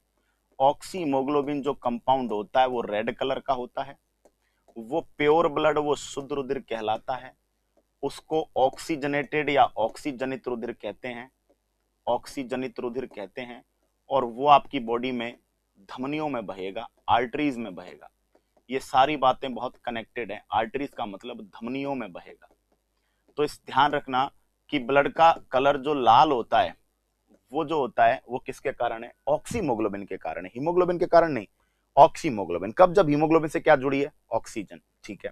ऑक्सी हीमोग्लोबिन जो कंपाउंड होता है वो रेड कलर का होता है। वो प्योर ब्लड, वो शुद्ध रुधिर कहलाता है। उसको ऑक्सीजनेटेड या ऑक्सीजनित रुधिर कहते हैं, ऑक्सीजनित रुधिर कहते हैं। और वो आपकी बॉडी में धमनियों में बहेगा, आर्टरीज में बहेगा। ये सारी बातें बहुत कनेक्टेड हैं। आर्टरीज का मतलब धमनियों में बहेगा। तो इस ध्यान रखना कि ब्लड का कलर जो लाल होता है वो जो होता है वो किसके कारण है, ऑक्सीमोग्लोबिन के कारण है, हीमोग्लोबिन के कारण नहीं। ऑक्सीमोग्लोबिन कब, जब हीमोग्लोबिन से क्या जुड़ी है, ऑक्सीजन। ठीक है,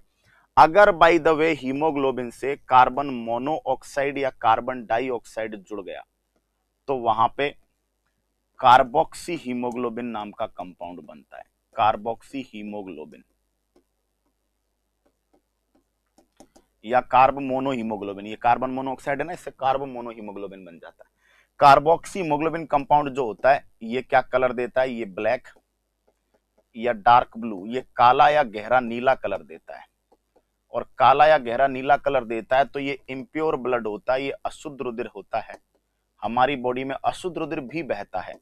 अगर बाय द वे हीमोग्लोबिन से कार्बन मोनोऑक्साइड या कार्बन डाइऑक्साइड जुड़ गया तो वहां पे कार्बोक्सी हीमोग्लोबिन नाम का कंपाउंड बनता है। कार्बोक्सी हीमोग्लोबिन या कार्ब मोनो हीमोग्लोबिन, ये कार्बन मोनोऑक्साइड है ना, इससे कार्ब मोनो हीमोग्लोबिन बन जाता है। कार्बोक्सी हीमोग्लोबिन कंपाउंड जो होता है ये क्या कलर देता है, ये ब्लैक या डार्क ब्लू, ये काला या गहरा नीला कलर देता है। और काला या गहरा नीला कलर देता है तो ये इम्प्योर ब्लड होता है, ये अशुद्ध रुधिर होता है, हमारी बॉडी में अशुद्ध रुधिर भी बहता है,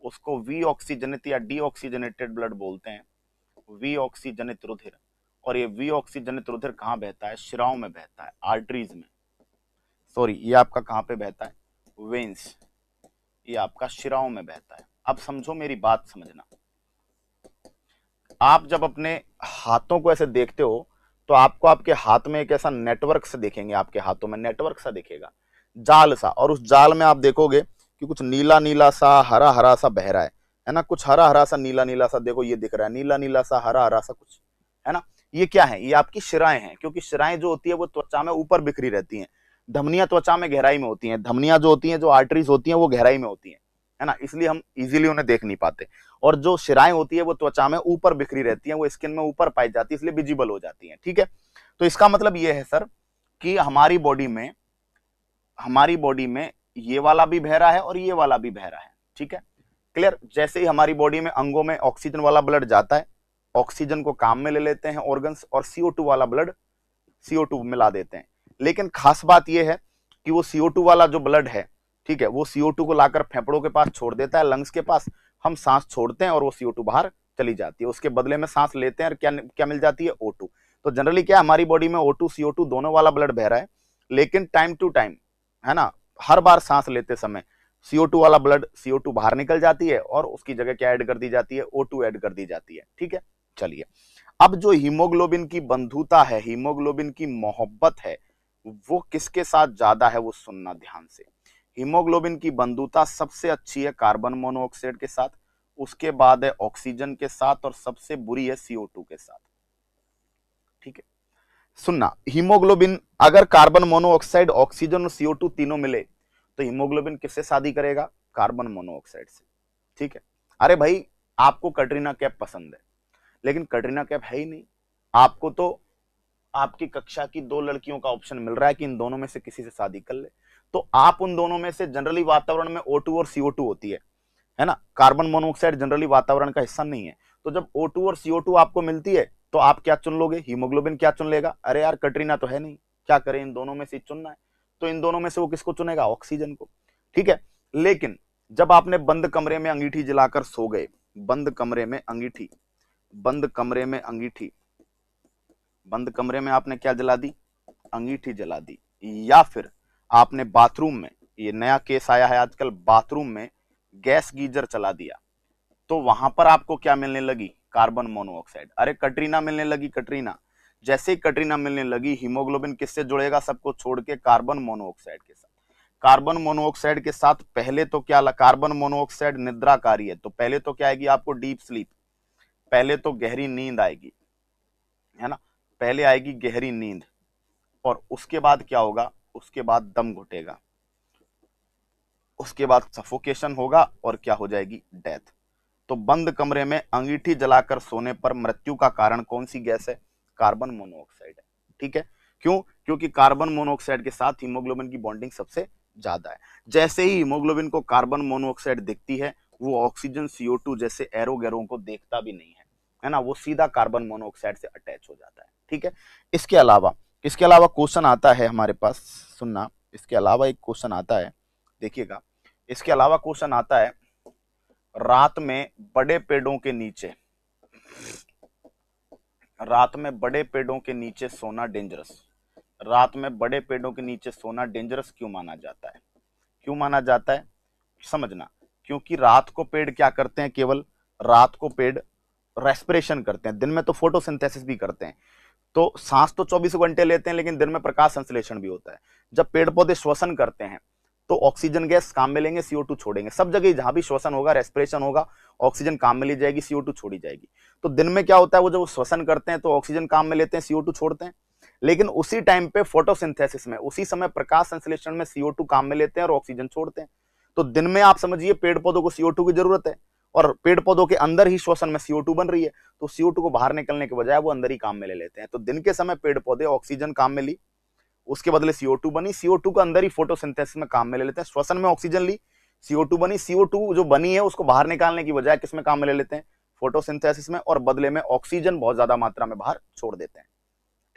उसको वी ऑक्सीजनित या डी ऑक्सीजनेटेड ब्लड बोलते हैं, वी ऑक्सीजनित रुधिर। और ये वी ऑक्सीजनित रुधिर कहाँ बहता है? शिराओं में बहता है, आर्टरीज में। सॉरी, ये आपका कहाँ पे बहता है? वेन्स। ये आपका शिराओं में बहता है। अब समझो मेरी बात, समझना। आप जब अपने हाथों को ऐसे देखते हो तो आपको आपके हाथ में एक ऐसा नेटवर्क से देखेंगे, आपके हाथों में नेटवर्क सा दिखेगा, जाल सा। और उस जाल में आप देखोगे कि कुछ नीला नीला सा, हरा हरा सा बह रहा है ना? कुछ हरा हरा सा, नीला नीला सा, देखो ये दिख रहा है, नीला नीला सा, हरा हरा सा कुछ, है ना? ये क्या है? ये आपकी शिराएं हैं, क्योंकि शिराएं जो होती है वो त्वचा में ऊपर बिखरी रहती हैं, धमनियां त्वचा में गहराई में होती हैं, धमनियां जो होती हैं, जो आर्टरीज होती हैं, वो गहराई में होती हैं, है ना? इसलिए हम इजीली उन्हें देख नहीं पाते। और जो शिराएं होती है वो त्वचा में ऊपर बिखरी रहती हैं, वो स्किन में ऊपर पाई जाती है, इसलिए विजिबल हो जाती हैं, ठीक है? तो इसका मतलब ये है सर कि हमारी बॉडी में ये वाला भी बह रहा है और ये वाला भी बह रहा है, ठीक है? क्लियर? जैसे ही हमारी बॉडी में अंगों में ऑक्सीजन वाला ब्लड जाता है, ऑक्सीजन को काम में ले लेते हैं ऑर्गन्स, और CO2 वाला ब्लड CO2 मिला देते हैं। लेकिन खास बात यह है कि वो CO2 वाला जो ब्लड है, ठीक है, वो CO2 को लाकर फेफड़ों के पास छोड़ देता है, लंग्स के पास। हम सांस छोड़ते हैं और वो CO2 बाहर चली जाती है, उसके बदले में सांस लेते हैं और क्या क्या मिल जाती है? O2। तो जनरली क्या, हमारी बॉडी में O2 CO2 दोनों वाला ब्लड बह रहा है, लेकिन टाइम टू टाइम, है ना, हर बार सांस लेते समय CO2 वाला ब्लड, CO2 बाहर निकल जाती है और उसकी जगह क्या ऐड कर दी जाती है? O2 ऐड कर दी जाती है, ठीक है? चलिए, अब जो हीमोग्लोबिन की बंधुता है, हीमोग्लोबिन की मोहब्बत है, वो किसके साथ ज्यादा है? वो सुनना ध्यान से। हीमोग्लोबिन की बंधुता सबसे अच्छी है कार्बन मोनोऑक्साइड के साथ, उसके बाद है ऑक्सीजन के साथ, और सबसे बुरी है CO2 के साथ, ठीक है? सुनना, हीमोग्लोबिन अगर कार्बन मोनोऑक्साइड, ऑक्सीजन और CO2 तीनों मिले तो हीमोग्लोबिन किससे शादी करेगा? कार्बन मोनोऑक्साइड से, ठीक है? अरे भाई, आपको कटरीना कैफ पसंद है, लेकिन कटरीना कैफ है ही नहीं, आपको तो आपकी कक्षा की 2 लड़कियों का ऑप्शन मिल रहा है कि इन दोनों में से किसी से शादी कर ले, तो आप उन दोनों में से, जनरली वातावरण में O2 और CO2 होती है ना? कार्बन मोनोऑक्साइड जनरली वातावरण का हिस्सा नहीं है। तो जब O2 और CO2 आपको मिलती है तो आप क्या चुन लोगे? हीमोग्लोबिन क्या चुन लेगा? अरे यार, कटरीना तो है नहीं, क्या करें, इन दोनों में से चुनना है, तो इन दोनों में से वो किसको चुनेगा? ऑक्सीजन को, ठीक है? लेकिन जब आपने बंद कमरे में अंगीठी जलाकर सो गए, बंद कमरे में अंगीठी, बंद कमरे में अंगीठी, बंद कमरे में आपने क्या जला दी? अंगीठी जला दी। या फिर आपने बाथरूम में, ये नया केस आया है आजकल, बाथरूम में गैस गीजर चला दिया, तो वहां पर आपको क्या मिलने लगी? Carbon monoxide. अरे कटरीना मिलने लगी, कटरीना। जैसे ही कटरीना मिलने लगी, हीमोग्लोबिन किससे जुड़ेगा? सबको छोड़ के कार्बन मोनोऑक्साइड के साथ। कार्बन मोनोऑक्साइड के साथ पहले तो क्या, कार्बन मोनोऑक्साइड निद्राकारी है, तो पहले तो क्या आएगी आपको? डीप स्लीप, पहले तो गहरी नींद आएगी, है ना? पहले आएगी गहरी नींद, और उसके बाद क्या होगा? उसके बाद दम घुटेगा, उसके बाद सफोकेशन होगा, और क्या हो जाएगी? डेथ। तो बंद कमरे में अंगीठी जलाकर सोने पर मृत्यु का कारण कौन सी गैस है? कार्बन मोनोऑक्साइड है, ठीक है? क्यों? क्योंकि कार्बन मोनोऑक्साइड के साथ हीमोग्लोबिन की बॉन्डिंग सबसे ज्यादा है। जैसे ही हीमोग्लोबिन को कार्बन मोनोऑक्साइड दिखती है, वो ऑक्सीजन, CO2 जैसे एरो गैरों को देखता भी नहीं है ना? वो सीधा कार्बन मोनोऑक्साइड से अटैच हो जाता है, ठीक है? इसके अलावा क्वेश्चन आता है हमारे पास, सुनना, इसके अलावा एक क्वेश्चन आता है, देखिएगा, इसके अलावा क्वेश्चन आता है, रात में बड़े पेड़ों के नीचे, रात में बड़े पेड़ों के नीचे सोना डेंजरस। रात में बड़े पेड़ों के नीचे सोना डेंजरस क्यों माना जाता है? क्यों माना जाता है? समझना, क्योंकि रात को पेड़ क्या करते हैं? केवल रात को पेड़ रेस्पिरेशन करते हैं, दिन में तो फोटोसिंथेसिस भी करते हैं, तो सांस तो 24 घंटे लेते हैं, लेकिन दिन में प्रकाश संश्लेषण भी होता है। जब पेड़ पौधे श्वसन करते हैं तो ऑक्सीजन गैस काम में लेंगे, CO2 छोड़ेंगे। सब जगह जहां भी श्वसन होगा, रेस्पिरेशन होगा, ऑक्सीजन काम में ली जाएगी, CO2 छोड़ी जाएगी। तो दिन में क्या होता है, वो जब श्वसन करते हैं तो ऑक्सीजन काम में लेते हैं, CO2 छोड़ते हैं, लेकिन उसी टाइम पे फोटोसिंथेसिस में, उसी समय प्रकाश संश्लेषण में CO2 काम में लेते हैं और ऑक्सीजन छोड़ते हैं। तो दिन में आप समझिए पेड़ पौधों को CO2 की जरूरत है, और पेड़ पौधों के अंदर ही श्वसन में CO2 बन रही है, तो CO2 को बाहर निकलने के बजाय वो अंदर ही काम में ले लेते हैं। तो दिन के समय पेड़ पौधे ऑक्सीजन काम में ली, उसके बदले CO2 बनी, CO2 को अंदर ही फोटोसिंथेसिस में काम में ले लेते हैं। श्वसन में ऑक्सीजन ली, CO2 बनी, CO2 जो बनी है उसको बाहर निकालने की बजाय किस में काम में ले लेते हैं? फोटोसिंथेसिस में, और बदले में ऑक्सीजन बहुत ज्यादा मात्रा में बाहर छोड़ देते हैं,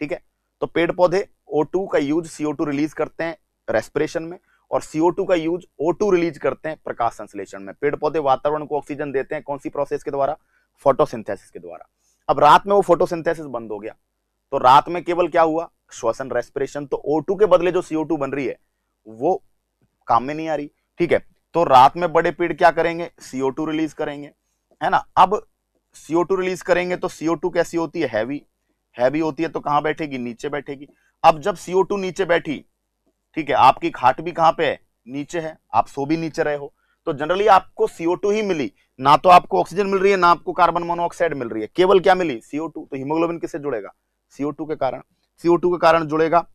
ठीक है? तो पेड़ पौधे O2 का यूज CO2 रिलीज करते हैं रेस्पिरेशन में, और CO2 का यूज O2 रिलीज करते हैं प्रकाश संश्लेषण में। पेड़ पौधे वातावरण को ऑक्सीजन देते हैं कौन सी प्रोसेस के द्वारा? फोटोसिंथेसिस के द्वारा। अब रात में वो फोटोसिंथेसिस बंद हो गया तो रात में केवल क्या हुआ? श्वसन, रेस्पिरेशन। तो O2 के बदले जो CO2 बन रही है वो काम में नहीं आ रही। ठीक है, तो रात में बड़े पेड़ क्या करेंगे? CO2 रिलीज करेंगे, है ना। अब CO2 रिलीज करेंगे तो CO2 कैसी होती है? हैवी होती है। तो कहां बैठेगी? नीचे बैठेगी। अब जब CO2 नीचे बैठी, ठीक है, आपकी खाट भी कहां पे है? नीचे है, आप सो भी नीचे रहे हो, तो जनरली आपको CO2 ही मिली, ना तो आपको ऑक्सीजन मिल रही है ना आपको कार्बन मोनोऑक्साइड मिल रही है, केवल क्या मिली? CO2। तो हीमोग्लोबिन किससे जुड़ेगा? CO2 के कारण। CO2 के कारण जुड़ेगा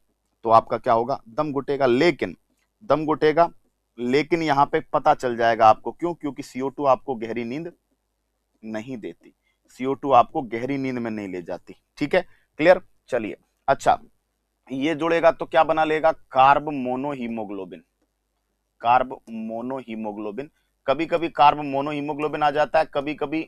तो आपका क्या होगा? दम घुटेगा। दम घुटेगा, लेकिन यहां पे पता चल जाएगा आपको क्यों? क्योंकि CO2 आपको गहरी नींद नहीं देती, CO2 आपको गहरी नींद में नहीं ले जाती। ठीक है, क्लियर? चलिए, अच्छा, ये जुड़ेगा तो क्या बना लेगा? कार्ब मोनोहीमोग्लोबिन। कार्ब मोनोहीमोग्लोबिन। कभी कभी कार्ब मोनोहीमोग्लोबिन आ जाता है, कभी कभी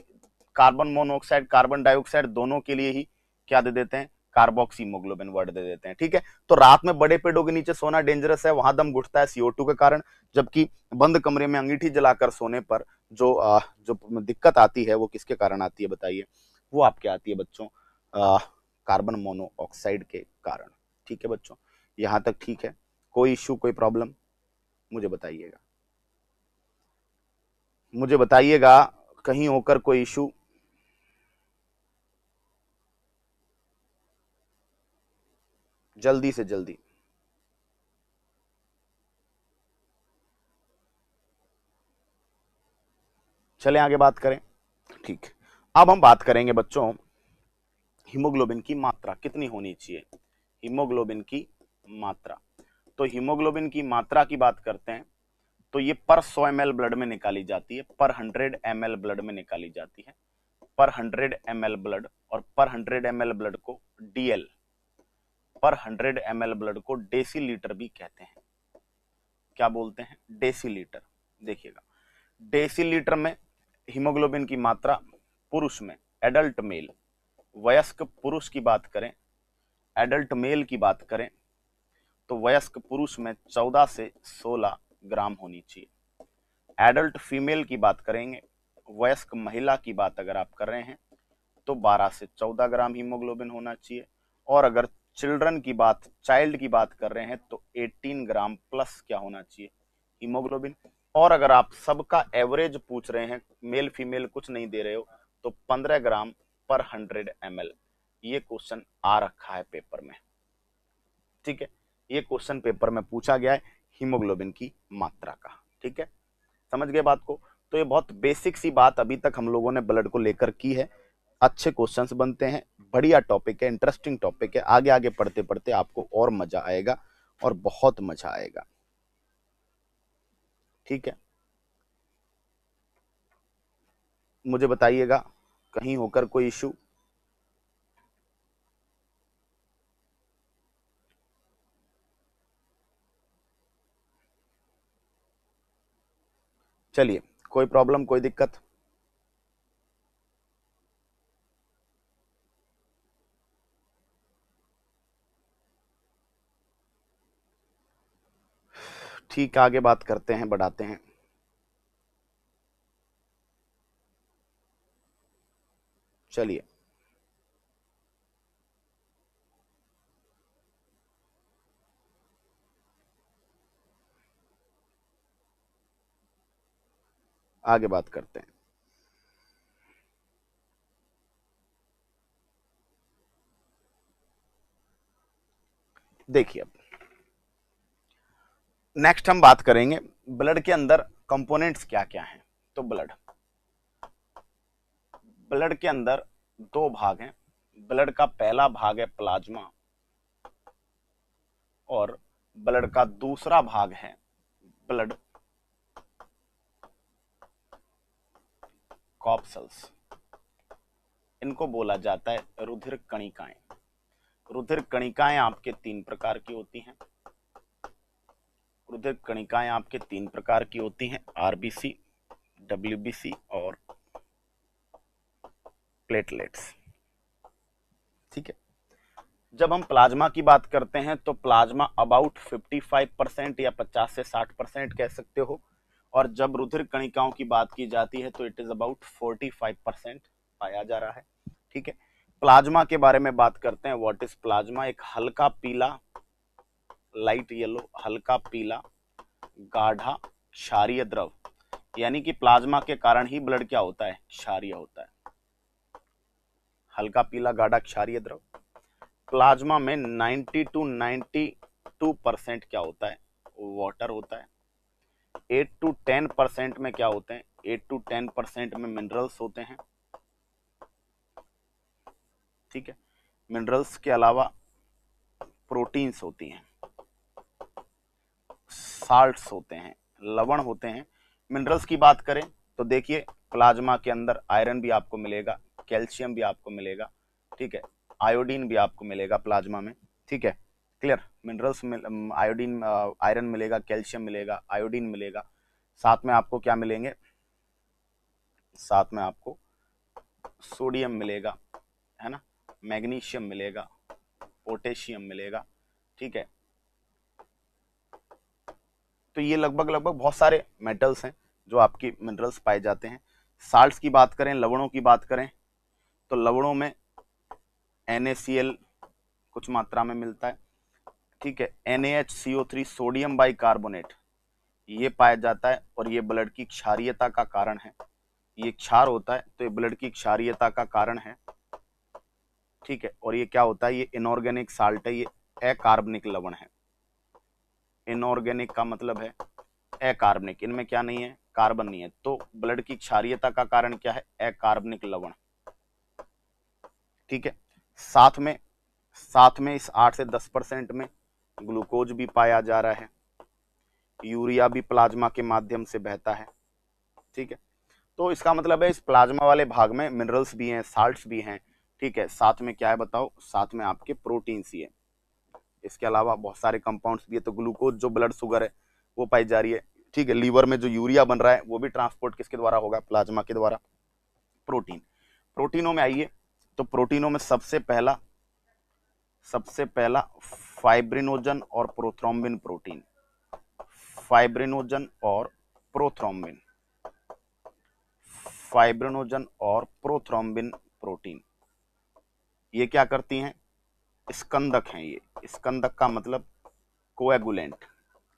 कार्बन मोनोऑक्साइड, कार्बन डाइऑक्साइड दोनों के लिए ही क्या दे देते हैं? कार्बोक्सीमोग्लोबिन वर्ड दे देते हैं। ठीक है, तो रात में बड़े पेड़ों के नीचे सोना डेंजरस है, वहां दम घुटता है CO2 के कारण, जबकि बंद कमरे में अंगीठी जलाकर सोने पर जो दिक्कत आती है वो किसके कारण आती है बताइए? वो आपके आती है बच्चों कार्बन मोनोऑक्साइड के कारण। ठीक है बच्चों, यहां तक ठीक है? कोई इश्यू, कोई प्रॉब्लम मुझे बताइएगा, मुझे बताइएगा कहीं होकर कोई इशू। जल्दी से जल्दी। चलें आगे बात करें। ठीक, अब हम बात करेंगे बच्चों हीमोग्लोबिन की मात्रा कितनी होनी चाहिए। हीमोग्लोबिन की मात्रा, तो हीमोग्लोबिन की मात्रा की बात करते हैं तो ये पर 100 ml ब्लड में निकाली जाती है, पर 100 ml ब्लड में निकाली जाती है, पर 100 ml ब्लड। और पर 100 ml ब्लड को DL, पर 100 ml ब्लड को डेसीलीटर भी कहते हैं। क्या बोलते हैं? डेसीलीटर। देखिएगा, डेसीलीटर में हीमोग्लोबिन की मात्रा पुरुष में, एडल्ट मेल, वयस्क पुरुष की बात करें, एडल्ट मेल की बात करें तो वयस्क पुरुष में 14 से 16 ग्राम होनी चाहिए। एडल्ट फीमेल की बात करेंगे, वयस्क महिला की बात अगर आप कर रहे हैं तो 12 से 14 ग्राम हीमोग्लोबिन होना चाहिए। और अगर चिल्ड्रन की बात, चाइल्ड की बात कर रहे हैं तो 18 ग्राम प्लस क्या होना चाहिए? हीमोग्लोबिन। और अगर आप सबका एवरेज पूछ रहे हैं, मेल फीमेल कुछ नहीं दे रहे हो, तो 15 ग्राम पर 100 ml। ये क्वेश्चन आ रखा है पेपर में। ठीक है, ये क्वेश्चन पेपर में पूछा गया है हीमोग्लोबिन की मात्रा का। ठीक है, समझ गए बात को? तो ये बहुत बेसिक सी बात अभी तक हम लोगों ने ब्लड को लेकर की है। अच्छे क्वेश्चंस बनते हैं, बढ़िया टॉपिक है, इंटरेस्टिंग टॉपिक है। आगे आगे पढ़ते पढ़ते आपको और मजा आएगा, और बहुत मजा आएगा। ठीक है, मुझे बताइएगा कहीं होकर कोई इशू। चलिए, कोई प्रॉब्लम, कोई दिक्कत? ठीक, आगे बात करते हैं, बढ़ाते हैं। चलिए, आगे बात करते हैं। देखिए, अब नेक्स्ट हम बात करेंगे ब्लड के अंदर कंपोनेंट्स क्या क्या हैं। तो ब्लड के अंदर दो भाग हैं। ब्लड का पहला भाग है प्लाज्मा, और ब्लड का दूसरा भाग है ब्लड कॉर्पसल्स। इनको बोला जाता है रुधिर कणिकाएं। रुधिर कणिकाएं आपके तीन प्रकार की होती हैं। रुधिर कणिकाएं आपके तीन प्रकार की होती हैं, RBC, WBC और प्लेटलेट्स। ठीक है, जब हम प्लाज्मा की बात करते हैं तो प्लाज्मा अबाउट 55% या 50 से 60% कह सकते हो, और जब रुधिर कणिकाओं की बात की जाती है तो इट इज अबाउट 45% पाया जा रहा है। ठीक है, प्लाज्मा के बारे में बात करते हैं। What is plasma? एक हल्का पीला, लाइट येलो, हल्का पीला गाढ़ा क्षारीय द्रव, यानी कि प्लाज्मा के कारण ही ब्लड क्या होता है? क्षारीय होता है। हल्का पीला गाढ़ा क्षारीय द्रव। प्लाज्मा में 90 to 92% क्या होता है? वाटर होता है। 8 to 10% में क्या होते हैं? 8 to 10% में मिनरल्स होते हैं। ठीक है, मिनरल्स के अलावा प्रोटीन्स होती हैं, साल्ट्स होते हैं, लवण होते हैं। मिनरल्स की बात करें तो देखिए प्लाज्मा के अंदर आयरन भी आपको मिलेगा, कैल्शियम भी आपको मिलेगा, ठीक है, आयोडीन भी आपको मिलेगा प्लाज्मा में। ठीक है, क्लियर? मिनरल्स में आयोडीन, आयरन मिलेगा, कैल्शियम मिलेगा, आयोडीन मिलेगा, साथ में आपको क्या मिलेंगे? साथ में आपको सोडियम मिलेगा, है ना, मैग्नीशियम मिलेगा, पोटेशियम मिलेगा। ठीक है, तो ये लगभग बहुत सारे मेटल्स हैं जो आपकी मिनरल्स पाए जाते हैं। साल्ट्स की बात करें, लवणों की बात करें, तो लवणों में NaCl कुछ मात्रा में मिलता है। ठीक है, NaHCO3 सोडियम बाइकार्बोनेट ये पाया जाता है, और ये ब्लड की क्षारीयता का कारण है। ये क्षार होता है तो ये ब्लड की क्षारीयता का कारण है। ठीक है, और ये क्या होता है? ये इनऑर्गेनिक साल्ट है, ये अकार्बनिक लवण है। इनऑर्गेनिक का मतलब है अकार्बनिक, इनमें क्या नहीं है? कार्बन नहीं है। तो ब्लड की क्षारीयता का कारण क्या है? अकार्बनिक लवण। ठीक है, साथ में इस 8 से 10% में ग्लूकोज भी पाया जा रहा है। यूरिया भी प्लाज्मा के माध्यम से बहता है। ठीक है, तो इसका मतलब है इस प्लाज्मा वाले भाग में मिनरल्स भी हैं, साल्ट्स भी हैं। ठीक है, साथ में क्या है बताओ? साथ में आपके प्रोटीन्स ही है। इसके अलावा बहुत सारे कंपाउंड्स भी है। तो ग्लूकोज जो ब्लड शुगर है वो पाई जा रही है। ठीक है, लीवर में जो यूरिया बन रहा है वो भी ट्रांसपोर्ट किसके द्वारा होगा? प्लाज्मा के द्वारा। प्रोटीन, प्रोटीनों में आइए, तो प्रोटीनों में सबसे पहला फाइब्रिनोजन और प्रोथ्रोम्बिन प्रोटीन। फाइब्रिनोजन और प्रोथ्रोम्बिन, फाइब्रिनोजन और प्रोथ्रोम्बिन प्रोटीन ये क्या करती हैं? स्कंदक हैं। ये स्कंदक का मतलब कोएगुलेंट,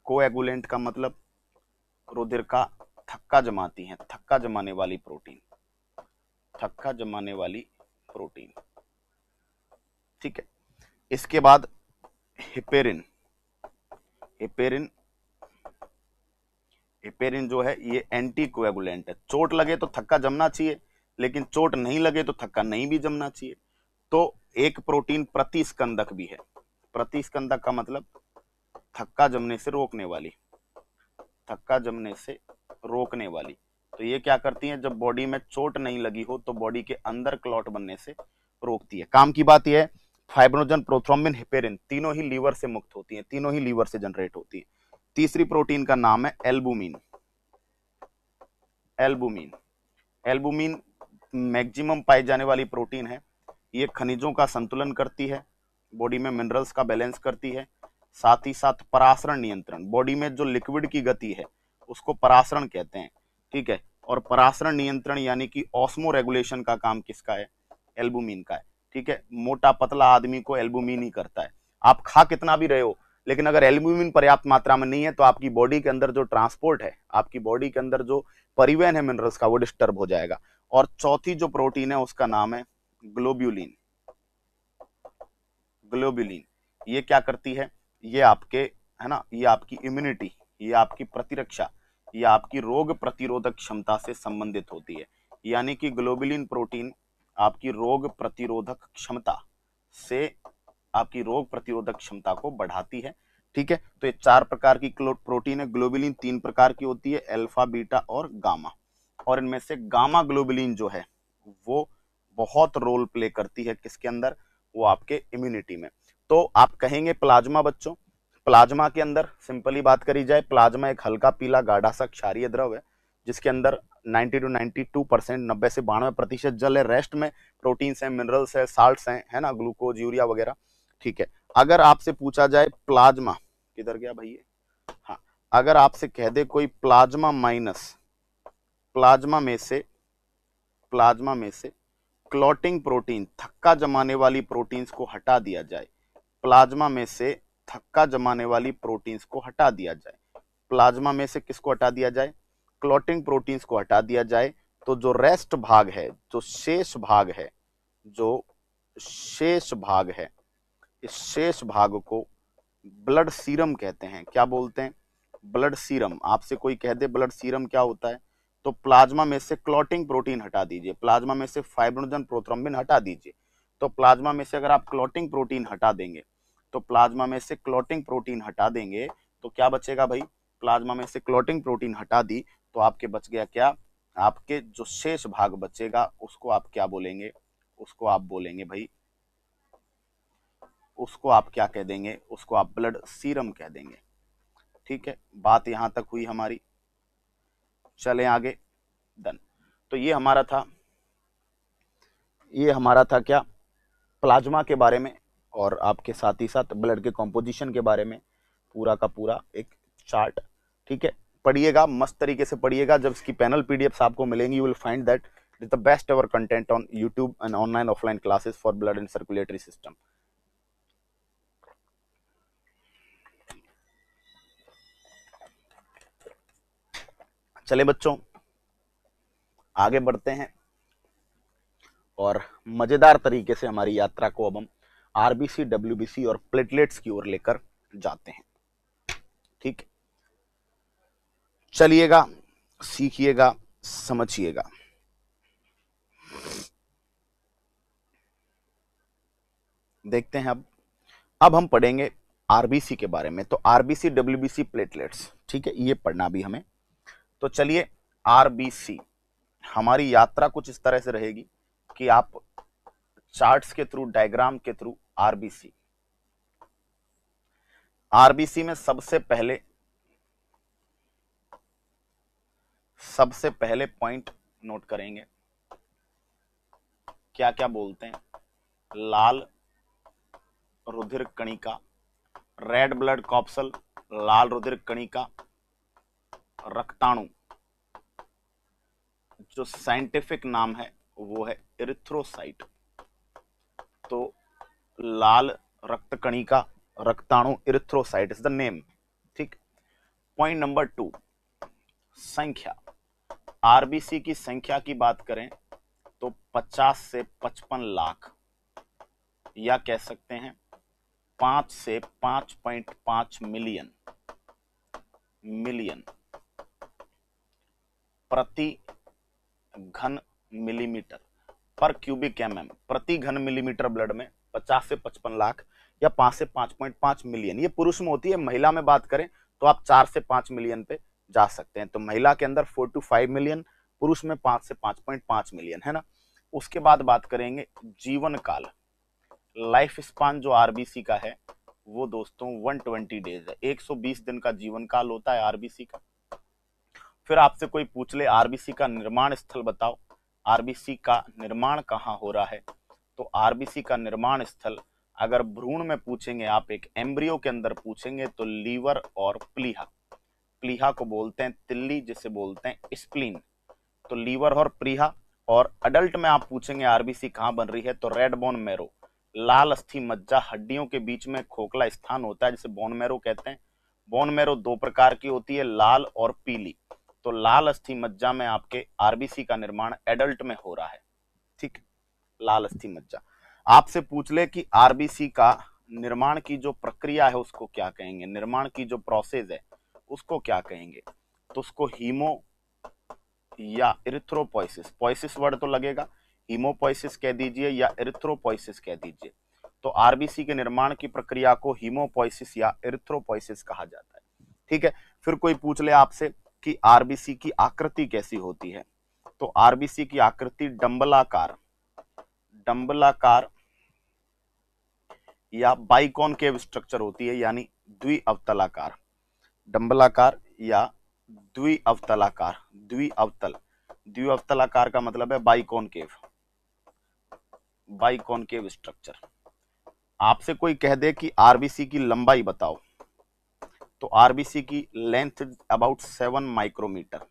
कोएगुलेंट का मतलब रुधिर का थक्का जमाती हैं, थक्का जमाने वाली प्रोटीन, थक्का जमाने वाली प्रोटीन। ठीक है, इसके बाद हिपेरिन, हिपेरिन, हिपेरिन जो है ये एंटी कोएगुलेंट है। चोट लगे तो थक्का जमना चाहिए, लेकिन चोट नहीं लगे तो थक्का नहीं भी जमना चाहिए। तो एक प्रोटीन प्रतिस्कंदक भी है। प्रतिस्कंदक का मतलब थक्का जमने से रोकने वाली, थक्का जमने से रोकने वाली। तो ये क्या करती है? जब बॉडी में चोट नहीं लगी हो तो बॉडी के अंदर क्लॉट बनने से रोकती है। काम की बात यह है, फाइब्रिनोजन, प्रोथ्रोम्बिन, हिपेरिन तीनों ही लीवर से मुक्त होती हैं, तीनों ही लीवर से जनरेट होती है। तीसरी प्रोटीन का नाम है एल्बुमिन। एल्बुमिन, एल्बुमिन मैक्सिमम पाई जाने वाली प्रोटीन है। ये खनिजों का संतुलन करती है, बॉडी में मिनरल्स का बैलेंस करती है, साथ ही साथ परासरण नियंत्रण, बॉडी में जो लिक्विड की गति है उसको परासरण कहते हैं। ठीक है, और परासरण नियंत्रण यानी कि ऑस्मो रेगुलेशन का काम किसका है? एल्बुमिन का है। ठीक है, मोटा पतला आदमी को एल्बुमिन ही करता है। आप खा कितना भी रहे हो, लेकिन अगर एल्बुमिन पर्याप्त मात्रा में नहीं है तो आपकी बॉडी के अंदर जो ट्रांसपोर्ट है, आपकी बॉडी के अंदर जो परिवहन है मिनरल्स का, वो डिस्टर्ब हो जाएगा। और चौथी जो प्रोटीन है उसका नाम है ग्लोब्यूलिन। ग्लोब्यूलिन ये क्या करती है? ये आपके, है ना, ये आपकी इम्यूनिटी, ये आपकी प्रतिरक्षा, ये आपकी रोग प्रतिरोधक क्षमता से संबंधित होती है। यानी कि ग्लोब्यूलिन प्रोटीन आपकी रोग प्रतिरोधक क्षमता से, आपकी रोग प्रतिरोधक क्षमता को बढ़ाती है। ठीक है, तो ये 4 प्रकार की प्रोटीन है। ग्लोब्यूलिन 3 प्रकार की होती है, अल्फा, बीटा और गामा। और इनमें से गामा ग्लोब्यूलिन जो है वो बहुत रोल प्ले करती है किसके अंदर? वो आपके इम्यूनिटी में। तो आप कहेंगे प्लाज्मा बच्चों, प्लाज्मा के अंदर सिंपली बात करी जाए, प्लाज्मा एक हल्का पीला गाढ़ा सा क्षारीय द्रव है जिसके अंदर 90 to 92%, 90 से 92% जल है। रेस्ट में प्रोटीन्स हैं, मिनरल्स है, साल्ट्स हैं, है ना, ग्लूकोज, यूरिया वगैरह। ठीक है। अगर आपसे पूछा जाए प्लाज्मा, किधर गया भाई ये, हाँ, अगर आपसे कह दे कोई प्लाज्मा माइनस, प्लाज्मा में से क्लॉटिंग प्रोटीन, थक्का जमाने वाली प्रोटीन्स को हटा दिया जाए, प्लाज्मा में से थक्का जमाने वाली प्रोटीन्स को हटा दिया जाए, प्लाज्मा में से किसको हटा दिया जाए, क्लॉटिंग प्रोटीन्स को हटा दिया जाए, तो जो रेस्ट भाग है, जो शेष भाग है, जो शेष भाग है, इस शेष भाग को ब्लड सीरम कहते हैं। क्या बोलते हैं? Blood serum. आपसे कोई कह दे ब्लड सीरम क्या होता है, तो प्लाज्मा में से क्लॉटिंग प्रोटीन हटा दीजिए, प्लाज्मा में से फाइब्रिनोजन प्रोथ्रोम्बिन हटा दीजिए। तो प्लाज्मा में से अगर आप क्लॉटिंग प्रोटीन हटा देंगे, तो प्लाज्मा में से क्लॉटिंग प्रोटीन हटा देंगे तो क्या बचेगा भाई, प्लाज्मा में से क्लॉटिंग प्रोटीन हटा दी तो आपके बच गया क्या, आपके जो शेष भाग बचेगा उसको आप क्या बोलेंगे, उसको आप बोलेंगे भाई, उसको आप क्या कह देंगे, उसको आप ब्लड सीरम कह देंगे। ठीक है, बात यहां तक हुई हमारी, चलें आगे। डन। तो ये हमारा था क्या, प्लाज्मा के बारे में, और आपके साथ ही साथ ब्लड के कॉम्पोजिशन के बारे में पूरा का पूरा एक चार्ट। ठीक है, पढ़िएगा, मस्त तरीके से पढ़िएगा। जब इसकी पैनल पीडीएफ आपको मिलेंगी, you will find that it is the best ever content on YouTube and online offline classes for blood and circulatory system. चले बच्चों, आगे बढ़ते हैं और मजेदार तरीके से हमारी यात्रा को अब हम आरबीसी, डब्ल्यूबीसी और प्लेटलेट्स की ओर लेकर जाते हैं। ठीक, चलिएगा, सीखिएगा, समझिएगा। देखते हैं अब हम पढ़ेंगे आरबीसी के बारे में। तो आरबीसी, डब्ल्यूबीसी, प्लेटलेट्स, ठीक है, ये पढ़ना भी हमें। तो चलिए, आरबीसी, हमारी यात्रा कुछ इस तरह से रहेगी कि आप चार्ट्स के थ्रू, डायग्राम के थ्रू आरबीसी में सबसे पहले पॉइंट नोट करेंगे, क्या क्या बोलते हैं, लाल रुधिर कणिका, रेड ब्लड कॉप्सल, लाल रुधिर कणिका, रक्ताणु, जो साइंटिफिक नाम है वो है इरिथ्रोसाइट। तो लाल रक्त कणिका, रक्ताणु, इरिथ्रोसाइट इज द नेम। ठीक। पॉइंट नंबर 2, संख्या। आरबीसी की संख्या की बात करें तो 50 से 55 लाख, या कह सकते हैं 5 से 5.5 मिलियन प्रति घन मिलीमीटर पर क्यूबिक एमएम, प्रति घन मिलीमीटर ब्लड में 50 से 55 लाख या 5 से 5.5 मिलियन, ये पुरुष में होती है। महिला में बात करें तो आप 4 से 5 मिलियन पे जा सकते हैं। तो महिला के अंदर 4 to 5 मिलियन, पुरुष में 5 से 5.5 मिलियन, है ना। उसके बाद बात करेंगे जीवन काल, लाइफ स्पान जो आरबीसी का है वो दोस्तों 120 डेज है, 120 दिन का जीवन काल होता है आरबीसी का। फिर आपसे कोई पूछ ले आरबीसी का निर्माण स्थल बताओ, आरबीसी का निर्माण कहाँ हो रहा है, तो आरबीसी का निर्माण स्थल अगर भ्रूण में पूछेंगे, आप एक एम्ब्रियो के अंदर पूछेंगे, तो लीवर और प्लीहा को बोलते हैं तिल्ली, जिसे बोलते हैं स्प्लीन। तो लीवर और प्लीहा। और अडल्ट में आप पूछेंगे आरबीसी कहाँ बन रही है, तो रेड बोन मैरो, लाल अस्थि मज्जा, हड्डियों के बीच में खोखला स्थान होता है जिसे बोन मैरो कहते हैं। बोन मैरो 2 प्रकार की होती है, लाल और पीली। तो लाल अस्थि मज्जा में आपके आरबीसी का निर्माण एडल्ट में हो रहा है। ठीक, लाल अस्थि मज्जा। आपसे पूछ ले कि आरबीसी का निर्माण की जो प्रक्रिया है उसको क्या कहेंगे, निर्माण की जो प्रोसेस है उसको क्या कहेंगे, तो उसको हीमो या इरिथ्रोपोइसिस, पोइसिस वर्ड तो लगेगा, हीमोपोइसिस कह दीजिए या इरिथ्रोपोइसिस कह दीजिए। तो आरबीसी के निर्माण की प्रक्रिया को हीमोपोइसिस या इरिथ्रोपोइसिस कहा जाता है। ठीक है। फिर कोई पूछ ले आपसे कि आरबीसी की आकृति कैसी होती है, तो आरबीसी की आकृति डंबलाकार या बाइकॉनकेव स्ट्रक्चर होती है, यानी द्विअवतलाकार, डंबलाकार या द्विअवतलाकार, द्विअवतलाकार का मतलब है बाइकॉनकेव स्ट्रक्चर। आपसे कोई कह दे कि आरबीसी की लंबाई बताओ, तो आरबीसी की लेंथ अबाउट 7 माइक्रोमीटर।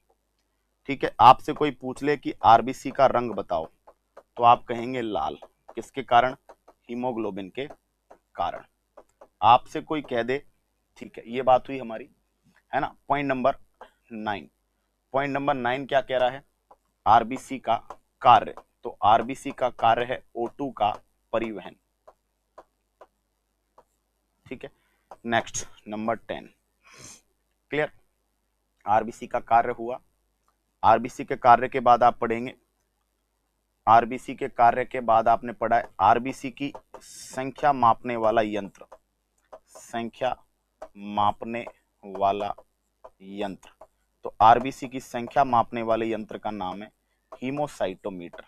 ठीक है, आपसे कोई पूछ ले कि आरबीसी का रंग बताओ, तो आप कहेंगे लाल। किसके कारण? हीमोग्लोबिन के कारण। आपसे कोई कह दे, ठीक है, ये बात हुई हमारी, है ना। पॉइंट नंबर 9, पॉइंट नंबर 9 क्या कह रहा है? आरबीसी का कार्य। तो आरबीसी का कार्य है O2 का परिवहन। ठीक है, नेक्स्ट नंबर 10, क्लियर। आरबीसी का कार्य हुआ। आरबीसी के कार्य के बाद आप पढ़ेंगे, आरबीसी के कार्य के बाद आपने पढ़ा है आरबीसी की संख्या मापने वाला यंत्र। संख्या मापने वाला यंत्र। तो आरबीसी की संख्या मापने वाले यंत्र का नाम है हीमोसाइटोमीटर।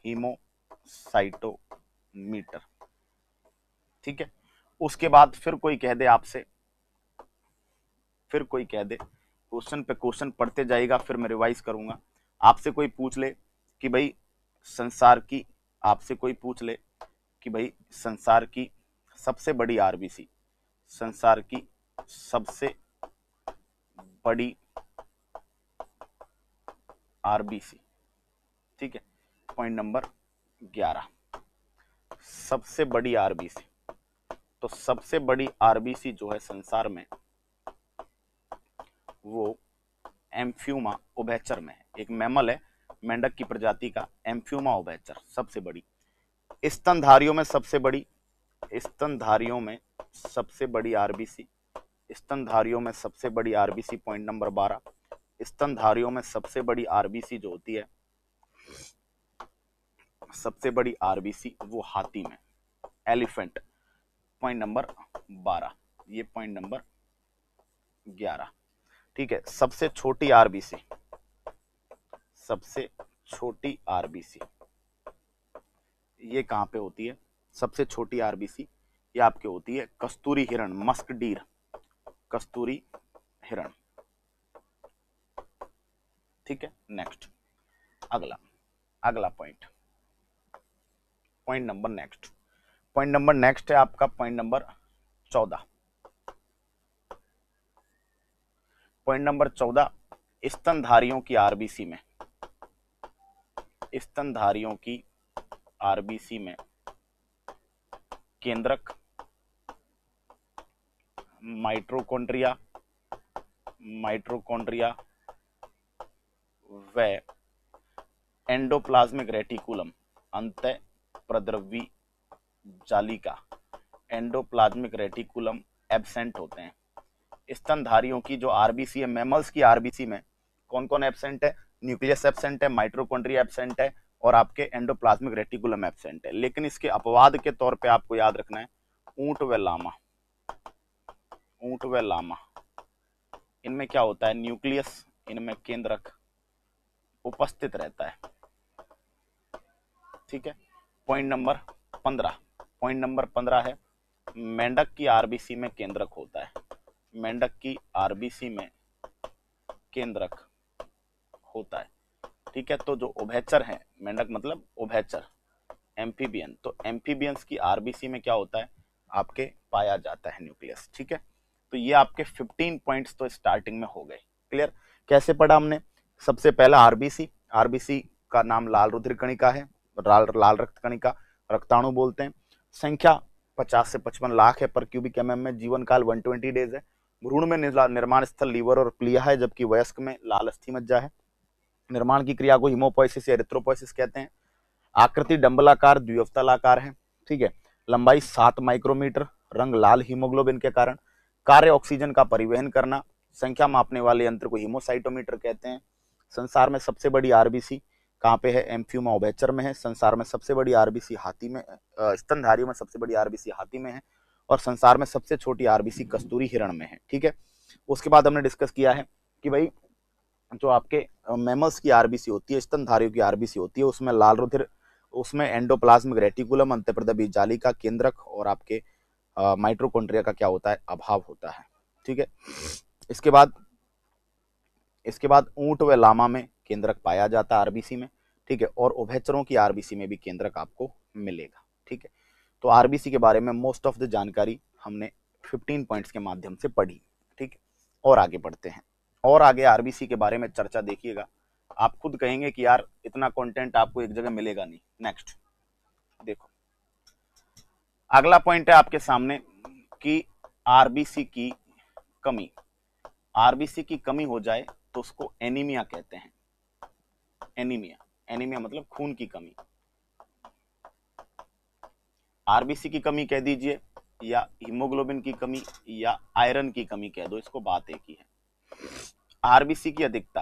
हीमोसाइटोमीटर। ठीक है, उसके बाद फिर कोई कह दे आपसे, फिर कोई कह दे, क्वेश्चन पे क्वेश्चन पढ़ते जाएगा, फिर मैं रिवाइज करूंगा। आपसे कोई पूछ ले कि भाई संसार की, आपसे कोई पूछ ले कि भाई संसार की सबसे बड़ी आरबीसी, संसार की सबसे बड़ी आरबीसी। ठीक है, पॉइंट नंबर 11, सबसे बड़ी आरबीसी। तो सबसे बड़ी आरबीसी जो है संसार में, वो एम्फ्यूमा उभयचर में है। एक मैमल है, मेंढक की प्रजाति का, एम्फ्यूमा उभयचर सबसे बड़ी। स्तनधारियों में सबसे बड़ी, स्तनधारियों में सबसे बड़ी आरबीसी, स्तनधारियों में सबसे बड़ी आरबीसी, पॉइंट नंबर 12, स्तनधारियों में सबसे बड़ी आरबीसी जो होती है, सबसे बड़ी आरबीसी वो हाथी में, एलिफेंट, पॉइंट नंबर 12, ये पॉइंट नंबर 11। ठीक है, सबसे छोटी आरबीसी, सबसे छोटी आरबीसी ये कहां पे होती है? सबसे छोटी आरबीसी ये आपके होती है कस्तूरी हिरण, मस्क डीर, कस्तूरी हिरण। ठीक है, नेक्स्ट, अगला, अगला point, point number next, point number next है आपका पॉइंट नंबर 14। पॉइंट नंबर 14, स्तनधारियों की आरबीसी में, स्तनधारियों की आरबीसी में केंद्रक, माइटोकॉन्ड्रिया, माइटोकॉन्ड्रिया व एंडोप्लाज्मिक रेटिकुलम, अंत प्रद्रवी जालिका, एंडोप्लाज्मिक रेटिकुलम एब्सेंट होते हैं। स्तनधारियों की जो आरबीसी है, मैमल्स की आरबीसी में कौन कौन एब्सेंट है? न्यूक्लियस एब्सेंट है, माइटोकॉन्ड्रिया एब्सेंट है, और आपके एंडोप्लाज्मिक रेटिकुलम एब्सेंट है। लेकिन इसके अपवाद के तौर पे आपको याद रखना है ऊंट व लामा, ऊंट व लामा, इनमें क्या होता है? न्यूक्लियस, इनमें केंद्रक उपस्थित रहता है। ठीक है, पॉइंट नंबर 15, पॉइंट नंबर 15 है मेंढक की आरबीसी में केंद्रक होता है, मेंढक की आरबीसी में केंद्रक होता है। ठीक है, तो जो उभयचर है, मेंढक मतलब उभयचर, एम्फीबियन, तो एम्फीबियंस की आरबीसी में क्या होता है? आपके पाया जाता है न्यूक्लियस। ठीक है, तो ये आपके 15 पॉइंट्स तो स्टार्टिंग में हो गए। क्लियर? कैसे पढ़ा हमने? सबसे पहला आरबीसी, आरबीसी का नाम लाल रुधिर कणिका है, लाल रक्त कणिका, रक्ताणु बोलते हैं। संख्या 50 से 55 लाख है पर क्यूबिक एमएम में। जीवन काल 120 डेज है। भ्रूण में निर्माण स्थल लीवर और प्लिया है, जबकि वयस्क में लाल अस्थि मज्जा है। निर्माण की क्रिया को हीमोपोइसिस या एरिथ्रोपोइसिस कहते हैं। आकृति डंबलाकार द्विअवतलाकार है। ठीक है, लंबाई 7 माइक्रोमीटर, रंग लाल हीमोग्लोबिन के कारण। कार्य ऑक्सीजन का परिवहन करना। संख्या मापने वाले यंत्र को हीमोसाइटोमीटर कहते हैं। संसार में सबसे बड़ी आरबीसी कहाँ पे है? एम्फ्यूमा उभयचर में है। संसार में सबसे बड़ी आरबीसी हाथी में, स्तनधारियों में सबसे बड़ी आरबीसी हाथी में है। और संसार में सबसे छोटी आरबीसी कस्तूरी हिरण में है। ठीक है, उसके बाद हमने डिस्कस किया है कि भाई जो आपके मैमल्स की आरबीसी होती है, स्तनधारियों की आरबीसी होती है, उसमें लाल रुधिर, उसमें एंडोप्लाज्मिक रेटिकुलम, अंतःप्रद्रवी जालिका, केंद्रक और आपके माइटोकॉन्ड्रिया का क्या होता है? अभाव होता है। ठीक है, इसके बाद ऊंट व लामा में केंद्रक पाया जाता है आरबीसी में। ठीक है, और उभयचरों की आरबीसी में भी केंद्रक आपको मिलेगा। ठीक है, तो आरबीसी के बारे में मोस्ट ऑफ द जानकारी हमने 15 पॉइंट्स के माध्यम से पढ़ी। ठीक, और आगे बढ़ते हैं, और आगे आरबीसी के बारे में चर्चा देखिएगा, आप खुद कहेंगे कि यार इतना कंटेंट आपको एक जगह मिलेगा नहीं। नेक्स्ट देखो, अगला पॉइंट है आपके सामने कि आरबीसी की कमी, आरबीसी की कमी हो जाए तो उसको एनीमिया कहते हैं। एनीमिया, एनीमिया मतलब खून की कमी। आरबीसी की कमी कह दीजिए, या हीमोग्लोबिन की कमी, या आयरन की कमी कह दो, इसको बात एक ही है। आरबीसी की अधिकता,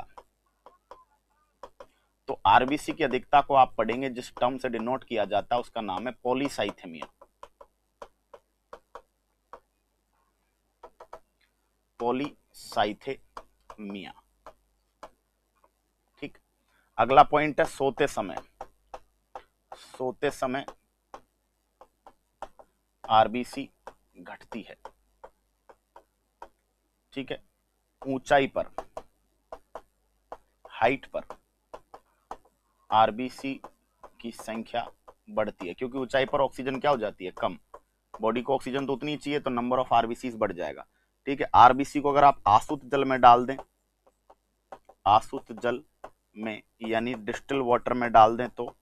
तो आरबीसी की अधिकता को आप पढ़ेंगे जिस टर्म से डिनोट किया जाता है उसका नाम है पॉलीसाइथेमिया। पॉलीसाइथेमिया। ठीक, अगला पॉइंट है सोते समय। सोते समय आरबीसी घटती है। ठीक है, ऊंचाई पर, हाइट पर आरबीसी की संख्या बढ़ती है, क्योंकि ऊंचाई पर ऑक्सीजन क्या हो जाती है, कम। बॉडी को ऑक्सीजन तो उतनी चाहिए, तो नंबर ऑफ आरबीसी बढ़ जाएगा। ठीक है, आरबीसी को अगर आप आसुत जल में डाल दें, आसुत जल में यानी डिस्टिल वाटर में डाल दें, तो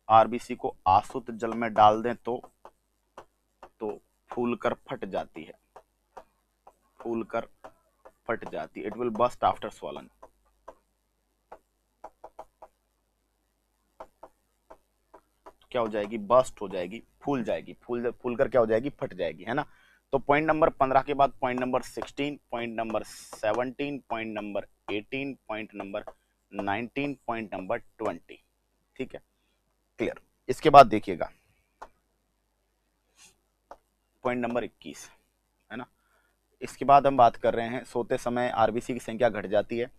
आरबीसी को आसुत जल में डाल दें तो फूलकर फट जाती है, फूलकर फट जाती है। It will burst after swollen. क्या हो जाएगी, बस्ट हो जाएगी, फूल जाएगी, फूलकर क्या हो जाएगी, फट जाएगी, है ना। तो पॉइंट नंबर 15 के बाद point number 16, point number 17, point number 18, point number 19, point number 20। ठीक है, क्लियर। इसके बाद देखिएगा पॉइंट नंबर 21, है ना। इसके बाद हम बात कर रहे हैं सोते समय आरबीसी की संख्या घट जाती है,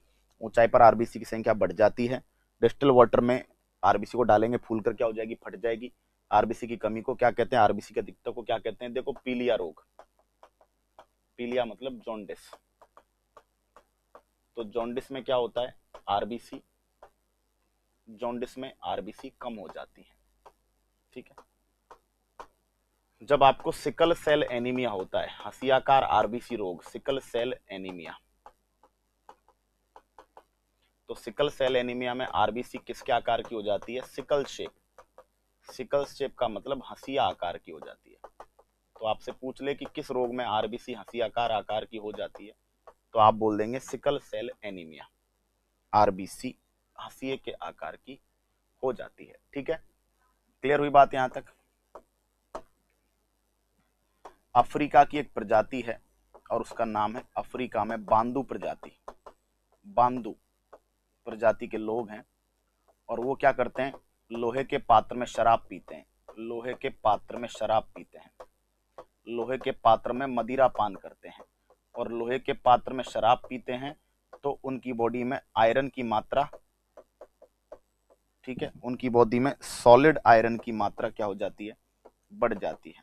ऊंचाई पर आरबीसी की संख्या बढ़ जाती है, डिस्टिल वाटर में आरबीसी को डालेंगे, फूलकर क्या हो जाएगी, फट जाएगी। आरबीसी की कमी को क्या कहते हैं, आरबीसी की अधिकता को क्या कहते हैं, देखो पीलिया रोग। पीलिया मतलब जॉन्डिस। तो जॉन्डिस में क्या होता है, आरबीसी, जॉन्डिस में आरबीसी कम हो जाती है। ठीक है, जब आपको सिकल सेल एनीमिया होता है, हंसियाकार आरबीसी रोग, सिकल सेल एनीमिया, तो सिकल सेल एनीमिया में आरबीसी किसके आकार की हो जाती है, सिकल शेप। सिकल शेप का मतलब हंसिया आकार की हो जाती है। तो आपसे पूछ ले कि किस रोग में आरबीसी हंसियाकार आकार की हो जाती है, तो आप बोल देंगे सिकल सेल एनीमिया, आरबीसी हंसिये के आकार की हो जाती है। ठीक है, क्लियर हुई बात यहां तक। अफ्रीका की एक प्रजाति है और उसका नाम है, अफ्रीका में बांदू प्रजाति, बांदू प्रजाति के लोग हैं, और वो क्या करते हैं, लोहे के पात्र में शराब पीते हैं, लोहे के पात्र में शराब पीते हैं, लोहे के पात्र में मदिरा पान करते हैं, और लोहे के पात्र में शराब पीते हैं तो उनकी बॉडी में आयरन की मात्रा, ठीक है, उनकी बॉडी में सॉलिड आयरन की मात्रा क्या हो जाती है, बढ़ जाती है,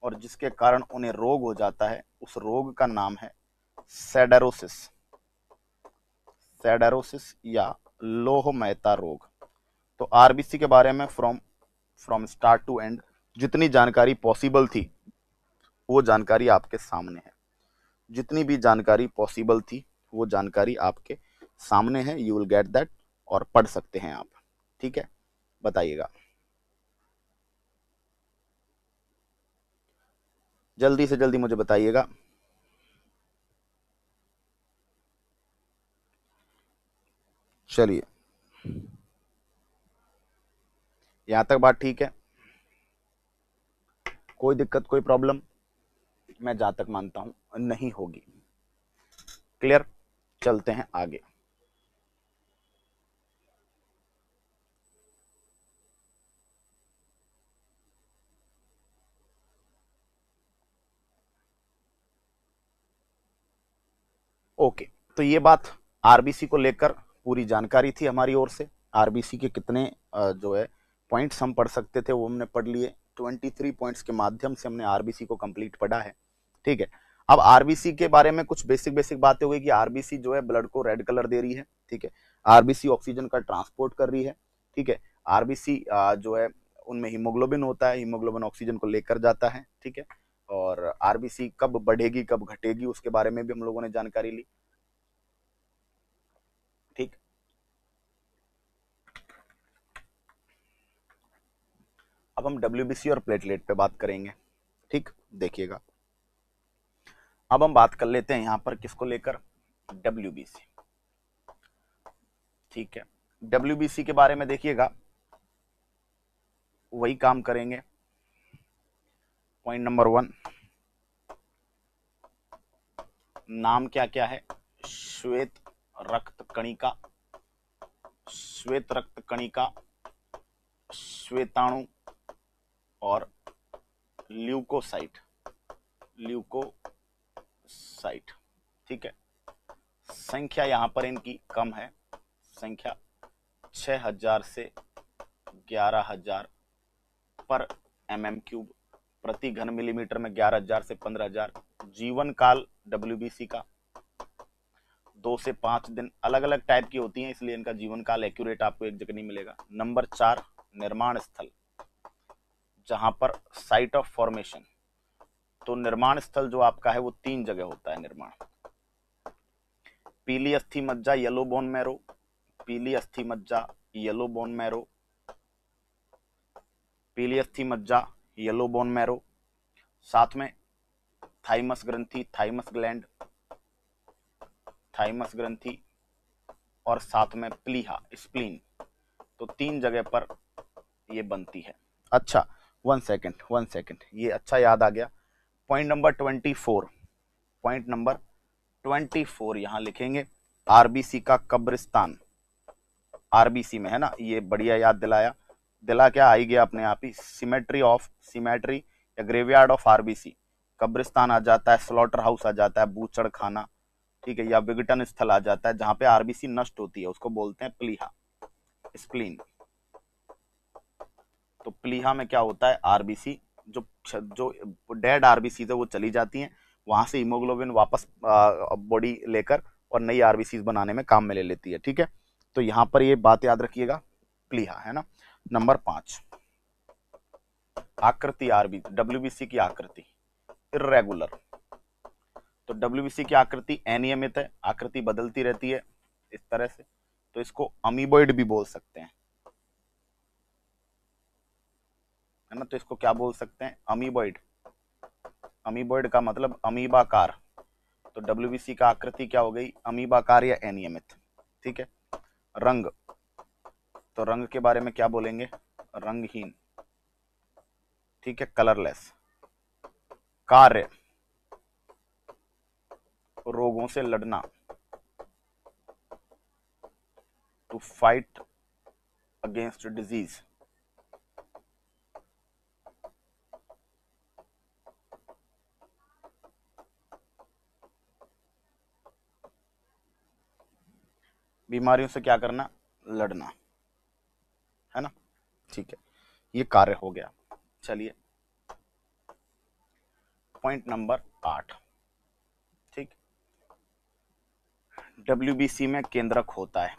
और जिसके कारण उन्हें रोग हो जाता है। उस रोग का नाम है सेडेरोसिस, सेडेरोसिस या लोह महता रोग। तो आरबीसी के बारे में फ्रॉम स्टार्ट टू एंड जितनी जानकारी पॉसिबल थी वो जानकारी आपके सामने है, जितनी भी जानकारी पॉसिबल थी वो जानकारी आपके सामने है। यू विल गेट दैट, और पढ़ सकते हैं आप। ठीक है, बताइएगा जल्दी से जल्दी, मुझे बताइएगा। चलिए, यहां तक बात ठीक है, कोई दिक्कत कोई प्रॉब्लम, मैं जहां तक मानता हूं नहीं होगी। क्लियर, चलते हैं आगे। ओके, तो ये बात आरबीसी को लेकर पूरी जानकारी थी हमारी ओर से। आरबीसी के कितने जो है पॉइंट्स हम पढ़ सकते थे वो हमने पढ़ लिए। 23 पॉइंट्स के माध्यम से हमने आरबीसी को कंप्लीट पढ़ा है। ठीक है, अब आरबीसी के बारे में कुछ बेसिक बातें हो गई कि आरबीसी जो है ब्लड को रेड कलर दे रही है। ठीक है, आरबीसी ऑक्सीजन का ट्रांसपोर्ट कर रही है। ठीक है, आरबीसी जो है उनमें हीमोग्लोबिन होता है, हीमोग्लोबिन ऑक्सीजन को लेकर जाता है, ठीक है। और आरबीसी कब बढ़ेगी कब घटेगी उसके बारे में भी हम लोगों ने जानकारी ली, ठीक। अब हम डब्ल्यूबीसी और प्लेटलेट पे बात करेंगे, ठीक। देखिएगा, अब हम बात कर लेते हैं यहां पर किसको लेकर, डब्ल्यूबीसी, ठीक है। डब्ल्यूबीसी के बारे में देखिएगा, वही काम करेंगे। पॉइंट नंबर 1, नाम क्या क्या है, श्वेत रक्त कणिका, श्वेत रक्त कणिका, श्वेताणु और ल्यूकोसाइट, ल्यूकोसाइट, ठीक है। संख्या यहां पर इनकी कम है, संख्या 6000 से 11000 पर mm³ प्रति घन मिलीमीटर में, 11000 से 15000। जीवन काल डब्ल्यूबीसी का 2 से 5 दिन, अलग अलग टाइप की होती हैं इसलिए इनका जीवन काल एक्यूरेट आपको एक जगह नहीं मिलेगा। नंबर 4, निर्माण स्थल, जहां पर साइट ऑफ फॉर्मेशन, तो निर्माण स्थल जो आपका है वो 3 जगह होता है निर्माण। पीली अस्थि मज्जा, येलो बोन मैरो, पीली अस्थि मज्जा, येलो बोन मैरो, पीली अस्थि मज्जा, येलो बोन मैरो। साथ में थाइमस ग्रंथि, थाइमस ग्लैंड, थाइमस ग्रंथि, और साथ में प्लीहा, स्प्लीन, तो 3 जगह पर ये बनती है। अच्छा, 1 सेकेंड, ये अच्छा याद आ गया। पॉइंट नंबर 24, पॉइंट नंबर 24 यहां लिखेंगे, आरबीसी का कब्रिस्तान, आरबीसी में है ना, ये बढ़िया याद दिलाया, दिला क्या, आई गया अपने आप ही। सिमेट्री या ग्रेवयार्ड ऑफ आरबीसी, कब्रिस्तान आ जाता है, स्लॉटर हाउस आ जाता है, बूचड़ खाना, ठीक है, या विघटन स्थल आ जाता है जहां पे आरबीसी नष्ट होती है, उसको बोलते हैं प्लीहा, स्प्लीन। तो प्लीहा में क्या होता है, आरबीसी जो डेड आरबीसी है वो चली जाती हैं, वहां से हीमोग्लोबिन वापस बॉडी लेकर और नई आरबीसी बनाने में काम में ले लेती है, ठीक है। तो यहां पर ये बात याद रखिएगा, प्लीहा है ना। नंबर 5, आकृति आरबीसी, डब्ल्यूबीसी की आकृति इर्रेगुलर, तो डब्ल्यूबीसी की आकृति अनियमित है, आकृति बदलती रहती है इस तरह से, तो इसको अमीबॉइड भी बोल सकते हैं, है ना। तो इसको क्या बोल सकते हैं, अमीबॉइड। अमीबॉइड का मतलब अमीबाकार, तो डब्ल्यूबीसी का आकृति क्या हो गई, अमीबाकार या अनियमित, ठीक है। रंग, तो रंग के बारे में क्या बोलेंगे, रंगहीन, ठीक है, कलरलेस। कार्य, रोगों से लड़ना, टू फाइट अगेंस्ट डिजीज। बीमारियों से क्या करना, लड़ना, है ना, ठीक है। ये कार्य हो गया। चलिए पॉइंट नंबर 8, ठीक। डब्ल्यूबीसी में केंद्रक होता है,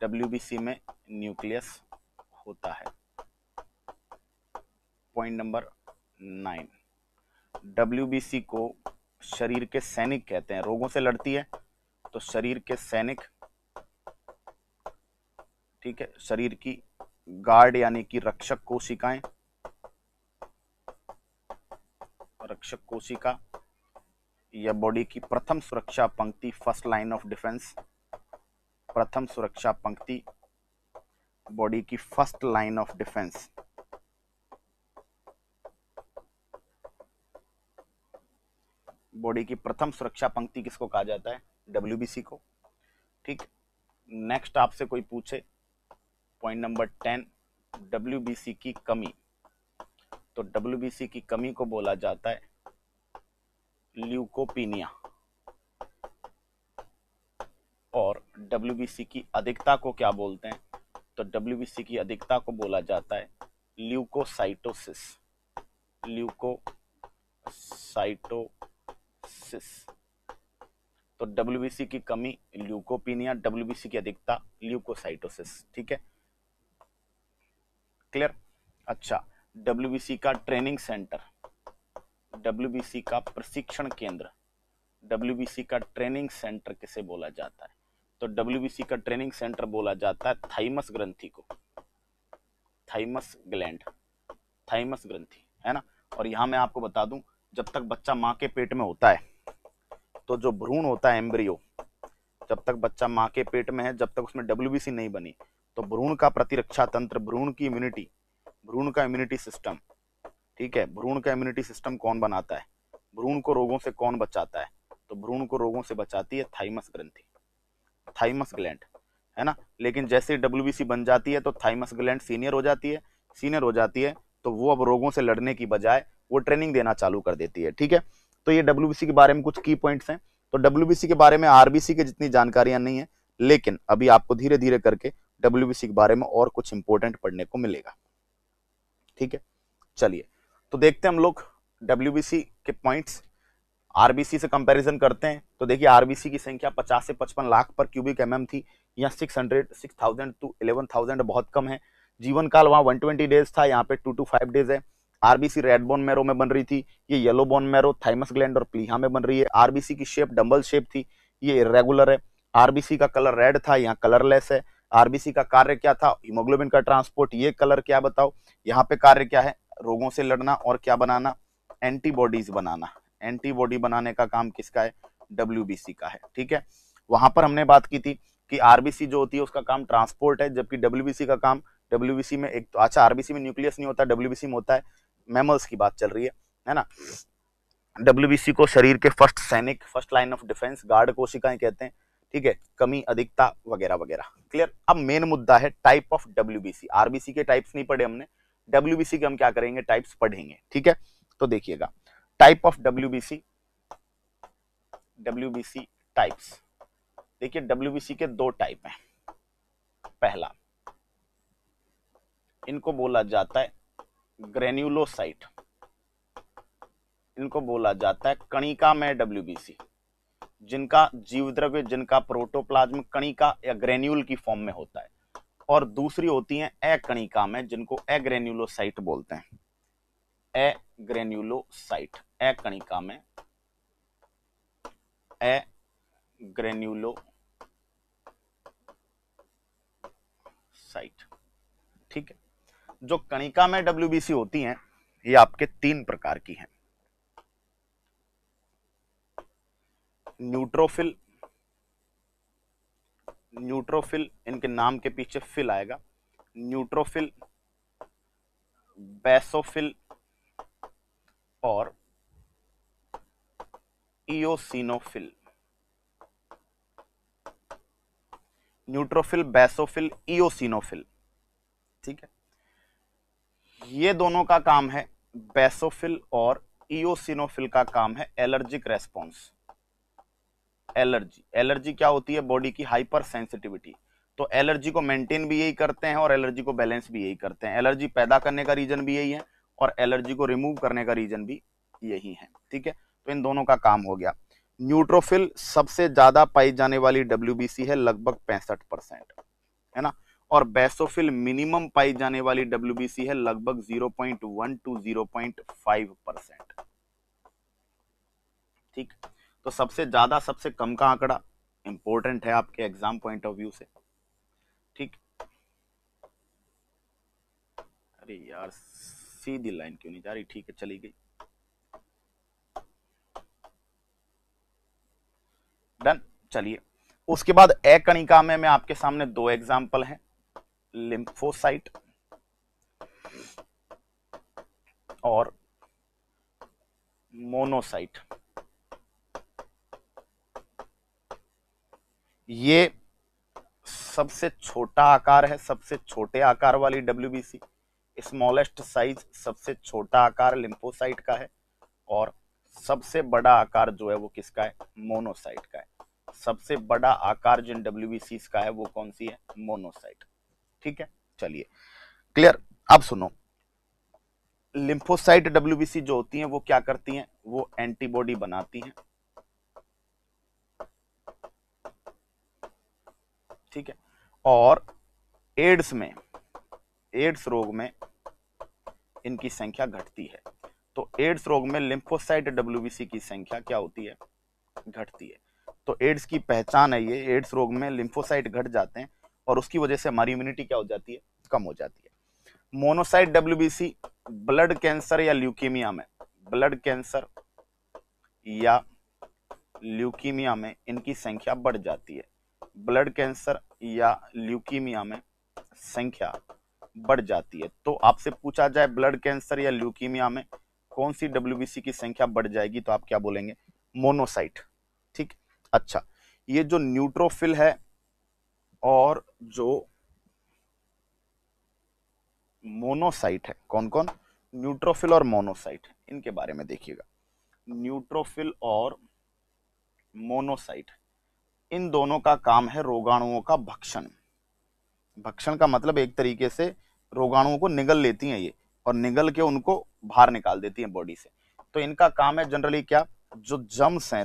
डब्ल्यूबीसी में न्यूक्लियस होता है। पॉइंट नंबर 9, डब्ल्यूबीसी को शरीर के सैनिक कहते हैं, रोगों से लड़ती है तो शरीर के सैनिक, ठीक है, शरीर की गार्ड यानी कि रक्षक कोशिकाएं, रक्षक कोशिका, या बॉडी की प्रथम सुरक्षा पंक्ति, फर्स्ट लाइन ऑफ डिफेंस, प्रथम सुरक्षा पंक्ति, बॉडी की first line of defence. Body की प्रथम सुरक्षा पंक्ति किसको कहा जाता है, डब्ल्यूबीसी को, ठीक। नेक्स्ट आपसे कोई पूछे, पॉइंट नंबर 10, डब्ल्यूबीसी की कमी, तो डब्ल्यूबीसी की कमी को बोला जाता है ल्यूकोपीनिया, और डब्ल्यूबीसी की अधिकता को क्या बोलते हैं, तो डब्ल्यूबीसी की अधिकता को बोला जाता है ल्यूकोसाइटोसिस, ल्यूकोसाइटोसिस। तो डब्ल्यूबीसी की कमी ल्यूकोपीनिया, डब्ल्यूबीसी की अधिकता ल्यूकोसाइटोसिस, ठीक है, क्लियर। अच्छा, डब्ल्यूबीसी का ट्रेनिंग सेंटर, डब्ल्यूबीसी का प्रशिक्षण केंद्र, डब्ल्यूबीसी का ट्रेनिंग सेंटर किसे बोला जाता है? तो डब्ल्यूबीसी का ट्रेनिंग सेंटर बोला जाता है थाइमस ग्रंथि को, थाइमस ग्लैंड, थाइमस ग्रंथि, है ना। और यहां मैं आपको बता दूं, जब तक बच्चा मां के पेट में होता है तो जो भ्रूण होता है एम्ब्रियो, जब तक बच्चा मां के पेट में है, जब तक उसमें डब्ल्यूबीसी नहीं बनी, तो भ्रूण का प्रतिरक्षा तंत्र, भ्रूण की इम्यूनिटी, भ्रूण का इम्यूनिटी सिस्टम, ठीक है, भ्रूण का इम्यूनिटी सिस्टम कौन बनाता है? भ्रूण को रोगों से कौन बचाता है? तो भ्रूण को रोगों से बचाती है थाइमस ग्रंथि, थाइमस ग्लैंड, है ना। लेकिन जैसे डब्ल्यूबीसी बन जाती है तो थाइमस ग्लैंड सीनियर हो जाती है, सीनियर हो जाती है तो वो अब रोगों से लड़ने की बजाय वो ट्रेनिंग देना चालू कर देती है, ठीक है। तो ये डब्ल्यूबीसी के बारे में कुछ की पॉइंट्स हैं। तो डब्ल्यूबीसी के बारे में आरबीसी की जितनी जानकारियां नहीं है, लेकिन अभी आपको धीरे धीरे करके डब्ल्यूबीसी के बारे में और कुछ इंपॉर्टेंट पढ़ने को मिलेगा, ठीक है। चलिए, तो देखते हैं हम लोग डब्ल्यूबीसी के पॉइंट्स, आरबीसी से कंपैरिजन करते हैं। तो देखिए, आरबीसी की संख्या 50 से 55 लाख पर क्यूबिक एमएम थी, यहाँ 6,000 टू 11,000 बहुत कम है। जीवन काल वहां 120 डेज था, यहाँ पे 2 to 5 डेज है। आरबीसी रेड बोन मैरो में बन रही थी, ये yellow bone marrow, thymus gland और प्लीहा में बन रही है। आरबीसी की शेप डंबल शेप थी, ये इरेगुलर है। आरबीसी का कलर रेड था, यहाँ कलरलेस है। आरबीसी का कार्य क्या था? हीमोग्लोबिन का ट्रांसपोर्ट। ये कलर क्या बताओ? यहाँ पे कार्य क्या है? रोगों से लड़ना और क्या बनाना? एंटीबॉडीज बनाना। एंटीबॉडी बनाने का काम किसका है? डब्ल्यूबीसी का है, ठीक है। वहां पर हमने बात की थी कि आरबीसी जो होती है उसका काम ट्रांसपोर्ट है, जबकि डब्ल्यूबीसी का काम, डब्ल्यूबीसी में एक तो अच्छा, आरबीसी में न्यूक्लियस नहीं होता, डब्ल्यूबीसी में होता है। मैमल्स की बात चल रही है ना। डब्ल्यूबीसी को शरीर के फर्स्ट सैनिक, first line of defence, guard कोशिकाएं कहते हैं, ठीक है। कमी, अधिकता वगैरह वगैरह, क्लियर। अब मेन मुद्दा है टाइप ऑफ डब्ल्यूबीसी। आरबीसी के टाइप्स नहीं पढ़े हमने, डब्ल्यूबीसी के हम क्या करेंगे? टाइप्स पढ़ेंगे, ठीक है। तो देखिएगा, type of WBC, WBC types. देखिए, डब्ल्यूबीसी के दो टाइप हैं। पहला, इनको बोला जाता है ग्रेन्युलोसाइट, इनको बोला जाता है कणिका में डब्ल्यूबीसी, जिनका जीवद्रव्य, जिनका प्रोटोप्लाज्म कणिका या ग्रेन्यूल की फॉर्म में होता है। और दूसरी होती है अकणिका में, जिनको एग्रेन्युलोसाइट बोलते हैं, एग्रेन्युलोसाइट, अकणिका में, एग्रेन्युलोसाइट, ठीक है। जो कणिका में डब्ल्यूबीसी होती हैं, ये आपके तीन प्रकार की हैं। न्यूट्रोफिल, न्यूट्रोफिल, इनके नाम के पीछे फिल आएगा, न्यूट्रोफिल, बेसोफिल और इयोसिनोफिल। न्यूट्रोफिल, बेसोफिल, इयोसिनोफिल, ठीक है। ये दोनों का काम है, बेसोफिल और इयोसिनोफिल का काम है एलर्जिक रेस्पॉन्स। एलर्जी, एलर्जी क्या होती है? बॉडी की हाइपर सेंसिटिविटी। तो एलर्जी को मेंटेन भी यही करते हैं और एलर्जी को बैलेंस भी यही करते हैं। एलर्जी पैदा करने का रीजन भी यही है और एलर्जी को रिमूव करने का रीजन भी यही है, ठीक है। तो इन दोनों का काम हो गया। न्यूट्रोफिल सबसे ज्यादा पाई जाने वाली डब्ल्यूबीसी है, लगभग 65%, है ना। और बेसोफिल मिनिमम पाई जाने वाली डब्ल्यूबीसी है, लगभग 0.1 to 0.5%, ठीक। तो सबसे ज्यादा सबसे कम का आंकड़ा इंपॉर्टेंट है आपके एग्जाम पॉइंट ऑफ व्यू से, ठीक। अरे यार, सीधी लाइन क्यों नहीं जा रही? ठीक है, चली गई, डन। चलिए, उसके बाद अकणिका में मैं आपके सामने दो एग्जांपल हैं, लिम्फोसाइट और मोनोसाइट। ये सबसे छोटा आकार है, सबसे छोटे आकार वाली डब्ल्यूबीसी, स्मॉलेस्ट साइज, सबसे छोटा आकार लिम्फोसाइट का है। और सबसे बड़ा आकार जो है वो किसका है? मोनोसाइट का है। सबसे बड़ा आकार जिन डब्ल्यूबीसी का है वो कौन सी है? मोनोसाइट, ठीक है। चलिए, क्लियर। अब सुनो, लिम्फोसाइट डब्ल्यूबीसी जो होती हैं वो क्या करती हैं? वो एंटीबॉडी बनाती हैं, ठीक है। और एड्स में, एड्स रोग में इनकी संख्या घटती है। तो एड्स रोग में लिम्फोसाइट डब्ल्यूबीसी की संख्या क्या होती है? घटती है। तो एड्स की पहचान है ये, एड्स रोग में लिम्फोसाइट घट जाते हैं और उसकी वजह से हमारी इम्यूनिटी क्या हो जाती है? कम हो जाती है। मोनोसाइट डब्ल्यूबीसी ब्लड कैंसर या ल्यूकीमिया में, ब्लड कैंसर या ल्यूकीमिया में इनकी संख्या बढ़ जाती है। ब्लड कैंसर या ल्यूकीमिया में संख्या बढ़ जाती है। तो आपसे पूछा जाए ब्लड कैंसर या ल्यूकीमिया में कौन सी डब्ल्यूबीसी की संख्या बढ़ जाएगी, तो आप क्या बोलेंगे? मोनोसाइट। ठीक। अच्छा, ये जो न्यूट्रोफिल है और जो मोनोसाइट है, कौन कौन? न्यूट्रोफिल और मोनोसाइट, इनके बारे में देखिएगा। न्यूट्रोफिल और मोनोसाइट, इन दोनों का काम है रोगाणुओं का भक्षण। भक्षण का मतलब एक तरीके से रोगाणुओं को निगल लेती हैं ये, और निगल के उनको बाहर निकाल देती हैं बॉडी से। तो इनका काम है जनरली क्या? जो जर्म्स हैं,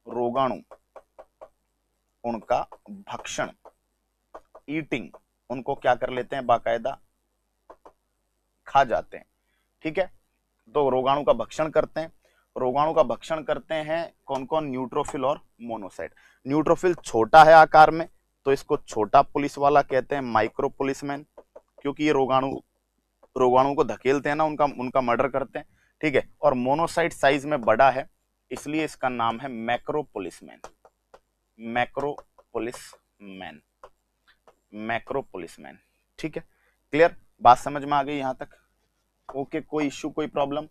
रोगाणु उनका भक्षण, ईटिंग, उनको क्या कर लेते हैं? बाकायदा खा जाते हैं। ठीक है, तो रोगाणु का भक्षण करते हैं। रोगाणु का भक्षण करते हैं कौन कौन? न्यूट्रोफिल और मोनोसाइट। न्यूट्रोफिल छोटा है आकार में, तो इसको छोटा पुलिस वाला कहते हैं, माइक्रो पुलिसमैन, क्योंकि ये रोगाणु को धकेलते हैं ना, उनका मर्डर करते हैं। ठीक है, और मोनोसाइट साइज में बड़ा है, इसलिए इसका नाम है macro policeman. Macro policeman, macro policeman. ठीक है, क्लियर? बात समझ में आ गई यहां तक? ओके, कोई इश्यू, कोई प्रॉब्लम?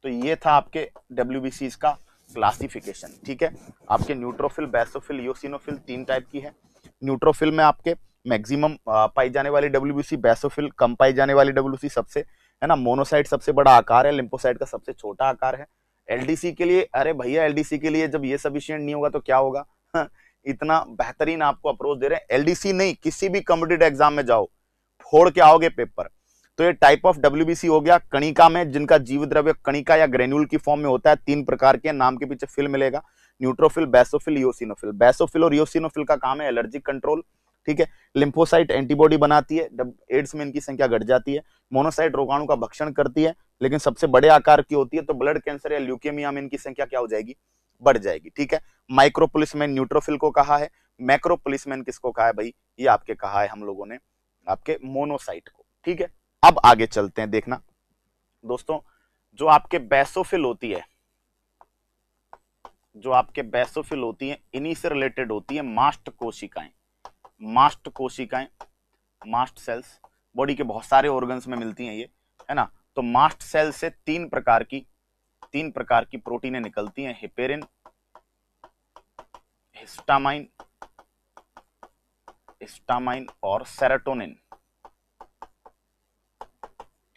तो ये था आपके डब्ल्यूबीसीज का क्लासिफिकेशन। ठीक है, आपके न्यूट्रोफिल, बेसोफिल, इओसिनोफिल 3 टाइप की है। न्यूट्रोफिल में आपके मैक्सिमम पाई जाने वाली डब्ल्यूबीसी, बेसोफिल कम पाई जाने वाली डब्ल्यूबीसी सबसे, है ना, मोनोसाइट सबसे बड़ा आकार है, लिम्फोसाइट का सबसे छोटा आकार है। एलडीसी के लिए, अरे भैया एलडीसी के लिए जब ये सफिशिएंट नहीं होगा तो क्या होगा? इतना बेहतरीन आपको अप्रोच दे रहे हैं। एलडीसी नहीं, किसी भी कॉम्पिटिटिव एग्जाम में जाओ, फोड़ के आओगे पेपर। तो ये टाइप ऑफ डब्ल्यूबीसी हो गया कणिका में, जिनका जीव द्रव्य कणिका या ग्रेन्यूल की फॉर्म में होता है। 3 प्रकार के, नाम के पीछे फिल मिलेगा। Neutrophil, basophil, eosinophil. बेसोफिल और इओसिनोफिल का काम है एलर्जिक कंट्रोल। ठीक है, लिम्फोसाइट एंटीबॉडी बनाती है, एड्स में इनकी संख्या घट जाती है। मोनोसाइट रोगाणु का भक्षण करती है, लेकिन सबसे बड़े आकार की होती है, तो ब्लड कैंसर या ल्यूकेमिया में इनकी संख्या क्या हो जाएगी? बढ़ जाएगी। ठीक है, माइक्रो पुलिसमैन न्यूट्रोफिल को कहा है, मैक्रो पुलिसमैन किसको कहा है भाई? ये आपके कहा है हम लोगों ने आपके मोनोसाइट को। ठीक है, अब आगे चलते हैं। देखना दोस्तों, जो आपके बेसोफिल होती है, इन्हीं से रिलेटेड होती है मास्ट कोशिकाएं। मास्ट कोशिकाएं, मास्ट सेल्स, बॉडी के बहुत सारे ऑर्गन्स में मिलती हैं ये, है ना। तो मास्ट सेल से 3 प्रकार की प्रोटीनें निकलती हैं, हेपेरिन, हिस्टामाइन और सेरोटोनिन।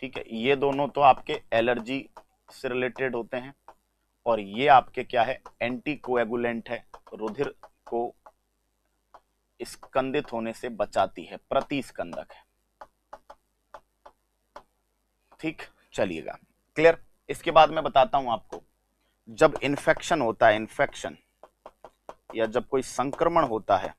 ठीक है, ये दोनों तो आपके एलर्जी से रिलेटेड होते हैं, और ये आपके क्या है? एंटी कोएगुलेंट है, रुधिर को स्कंदित होने से बचाती है, प्रतिस्कंदक है। ठीक, चलिएगा, क्लियर? इसके बाद मैं बताता हूं आपको, जब इन्फेक्शन होता है, इन्फेक्शन या जब कोई संक्रमण होता है,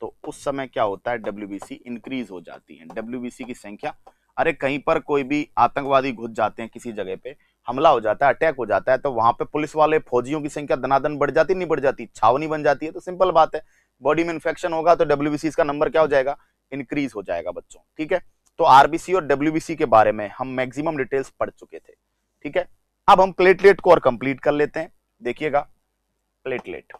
तो उस समय क्या होता है? डब्ल्यूबीसी इंक्रीज हो जाती है, डब्ल्यूबीसी की संख्या। अरे कहीं पर कोई भी आतंकवादी घुस जाते हैं, किसी जगह पे हमला हो जाता है, अटैक हो जाता है, तो वहां पे पुलिस वाले, फौजियों की संख्या दनादन बढ़ जाती, नहीं बढ़ जाती? छावनी बन जाती है। तो सिंपल बात है, बॉडी में इन्फेक्शन होगा तो डब्ल्यूबीसी का नंबर क्या हो जाएगा? इंक्रीज हो जाएगा बच्चों। ठीक है, तो आरबीसी और डब्ल्यूबीसी के बारे में हम मैक्सिमम डिटेल्स पढ़ चुके थे। ठीक है, अब हम प्लेटलेट को और कंप्लीट कर लेते हैं। देखिएगा, प्लेटलेट,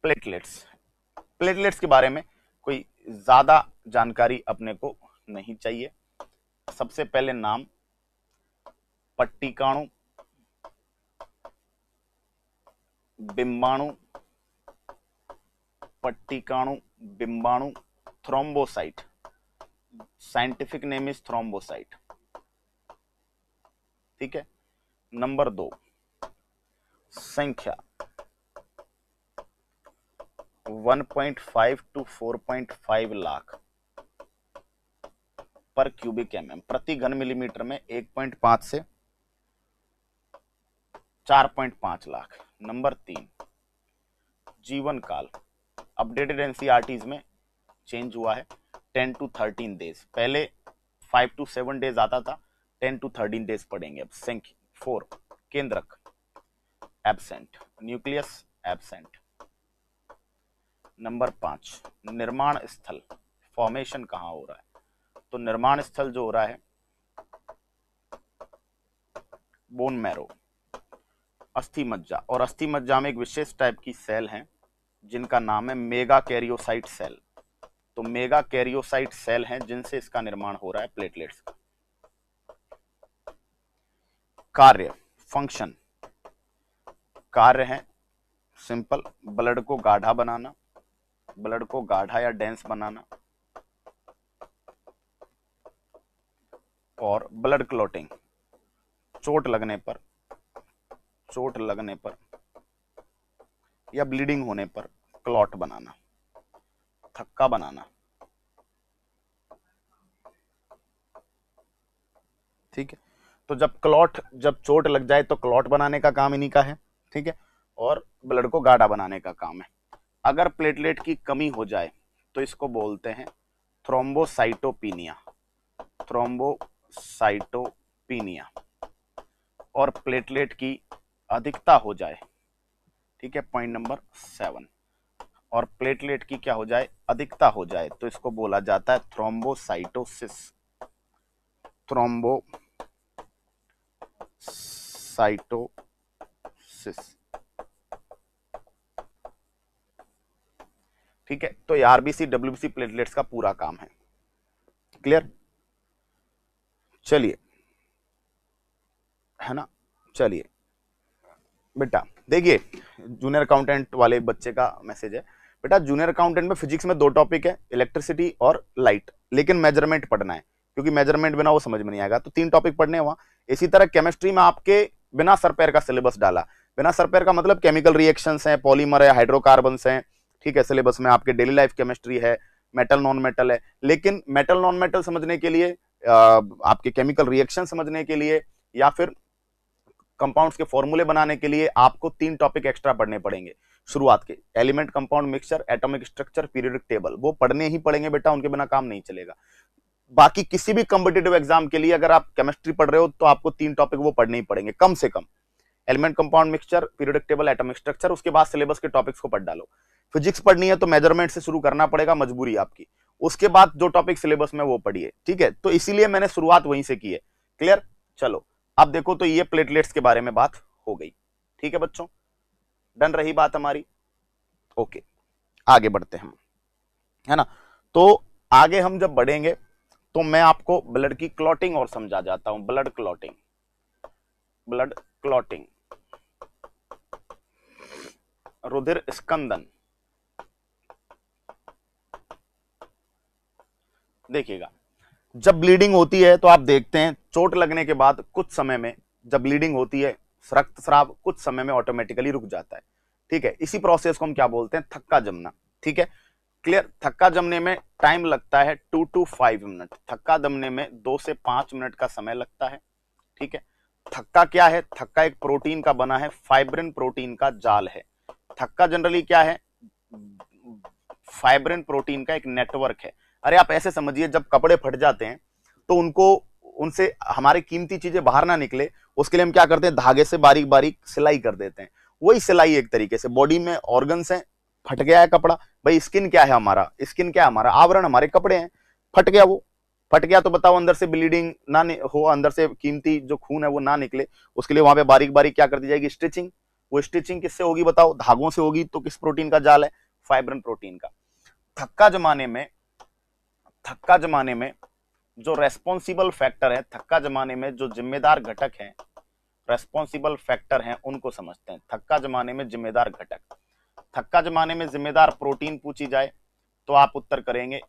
प्लेटलेट्स के बारे में कोई ज्यादा जानकारी अपने को नहीं चाहिए। सबसे पहले नाम, पट्टिकाणु, बिंबाणु, thrombocyte, scientific name is thrombocyte. ठीक है, नंबर 2, संख्या 1.5 to 4.5 लाख पर क्यूबिक एमएम, प्रति घन मिलीमीटर में 1.5 से 4.5 लाख। नंबर 3, जीवन काल, अपडेटेड एनसीईआरटीज में चेंज हुआ है, 10 to 13 डेज, पहले 5 to 7 डेज आता था, 10 to 13 डेज पढ़ेंगे अब। संख्या 4 केंद्रक एब्सेंट, न्यूक्लियस एब्सेंट। नंबर 5 निर्माण स्थल, फॉर्मेशन कहाँ हो रहा है, तो निर्माण स्थल जो हो रहा है बोन मैरो, अस्थि मज्जा, और अस्थि मज्जा में एक विशेष टाइप की सेल है जिनका नाम है मेगा कैरियोसाइट सेल। तो मेगा कैरियोसाइट सेल हैं जिनसे इसका निर्माण हो रहा है, प्लेटलेट्स का। कार्य फंक्शन, कार्य है सिंपल, ब्लड को गाढ़ा बनाना, ब्लड को गाढ़ा या डेंस बनाना, और ब्लड क्लॉटिंग, चोट लगने पर या ब्लीडिंग होने पर क्लॉट बनाना, थक्का बनाना। ठीक है, तो जब चोट लग जाए तो क्लॉट बनाने का काम इन्हीं का है। ठीक है, और ब्लड को गाढ़ा बनाने का काम है। अगर प्लेटलेट की कमी हो जाए तो इसको बोलते हैं थ्रोम्बोसाइटोपिनिया, थ्रोम्बोसाइटोपिनिया। और प्लेटलेट की अधिकता हो जाए, ठीक है, पॉइंट नंबर 7, और प्लेटलेट की क्या हो जाए, अधिकता हो जाए, तो इसको बोला जाता है थ्रोम्बोसाइटोसिस, थ्रोम्बोसाइटोसिस। ठीक है, तो ये आरबीसी डब्ल्यूबीसी प्लेटलेट्स का पूरा काम है। क्लियर, चलिए, है ना। चलिए बेटा देखिए, जूनियर अकाउंटेंट वाले बच्चे का मैसेज है। बेटा जूनियर अकाउंटेंट में फिजिक्स में 2 टॉपिक है, इलेक्ट्रिसिटी और लाइट, लेकिन मेजरमेंट पढ़ना है क्योंकि मेजरमेंट बिना वो समझ में नहीं आएगा, तो 3 टॉपिक पढ़ने हैं वहां। इसी तरह केमिस्ट्री में आपके बिना सर पैर का सिलेबस डाला, बिना सर पैर का मतलब केमिकल रिएक्शंस हैं, पॉलीमर है, हाइड्रोकार्बन्स हैं। ठीक है, सिलेबस में आपके डेली लाइफ केमिस्ट्री है, मेटल नॉन मेटल है, लेकिन मेटल नॉन मेटल समझने के लिए, आपके केमिकल रिएक्शन समझने के लिए, या फिर कंपाउंड्स के फॉर्मूले बनाने के लिए आपको 3 टॉपिक एक्स्ट्रा पढ़ने पड़ेंगे शुरुआत के। Element, compound, mixture, atomic structure, periodic table, वो पढ़ने ही पड़ेंगे बेटा, उनके बिना काम नहीं चलेगा। बाकी किसी भी कॉम्पिटिटिव एग्जाम के लिए अगर आप केमिस्ट्री पढ़ रहे हो तो आपको 3 टॉपिक वो पढ़ने ही पड़ेंगे कम से कम, element, compound, mixture, periodic table, atomic structure. उसके बाद सिलेबस के टॉपिक्स को पढ़ डालो। फिजिक्स पढ़नी है तो मेजरमेंट से शुरू करना पड़ेगा, मजबूरी आपकी। उसके बाद जो टॉपिक सिलेबस में वो पढ़िए। ठीक है, तो इसीलिए मैंने शुरुआत वहीं से की है। क्लियर, चलो अब देखो, तो ये प्लेटलेट्स के बारे में बात हो गई। ठीक है बच्चों, डन रही बात हमारी। ओके, आगे बढ़ते हैं हम, है ना। तो आगे हम जब बढ़ेंगे तो मैं आपको ब्लड की क्लॉटिंग और समझा जाता हूं। ब्लड क्लॉटिंग, ब्लड क्लॉटिंग, रुधिर स्कंदन। देखिएगा, जब ब्लीडिंग होती है तो आप देखते हैं चोट लगने के बाद कुछ समय में जब ब्लीडिंग होती है, रक्तस्राव कुछ समय में ऑटोमेटिकली रुक जाता है। ठीक है, इसी प्रोसेस को हम क्या बोलते हैं, थक्का जमना। ठीक है, क्लियर। थक्का जमने में टाइम लगता है 2 to 5 मिनट, थक्का जमने में 2 से 5 मिनट का समय लगता है। ठीक है, थक्का क्या है, थक्का एक प्रोटीन का बना है, फाइब्रिन प्रोटीन का जाल है। थक्का जनरली क्या है, फाइब्रिन प्रोटीन का एक नेटवर्क है। अरे आप ऐसे समझिए, जब कपड़े फट जाते हैं तो उनसे हमारी कीमती चीजें बाहर ना निकले, उसके लिए हम क्या करते हैं, धागे से बारीक बारीक सिलाई कर देते हैं। वही सिलाई एक तरीके से बॉडी में ऑर्गन्स हैं, फट गया है कपड़ा, भाई स्किन क्या है हमारा, स्किन क्या है हमारा, आवरण हमारे कपड़े हैं, फट गया, वो फट गया तो बताओ अंदर से ब्लीडिंग ना हो, अंदर से कीमती जो खून है वो ना निकले, उसके लिए वहां पे बारीक बारीक क्या कर दी जाएगी, स्टिचिंग। वो स्टिचिंग किससे होगी बताओ, धागों से होगी। तो किस प्रोटीन का जाल है, फाइब्रिन प्रोटीन का। थक्का जमाने में जो रेस्पॉन्सिबल फैक्टर है, थक्का जमाने में जो जिम्मेदार घटक है, रेस्पॉन्सिबल फैक्टर हैं, उनको समझते हैं। थक्का जमाने में जिम्मेदार घटक, थक्का जमाने में जिम्मेदार प्रोटीन पूछी जाए तो आप उत्तर करेंगे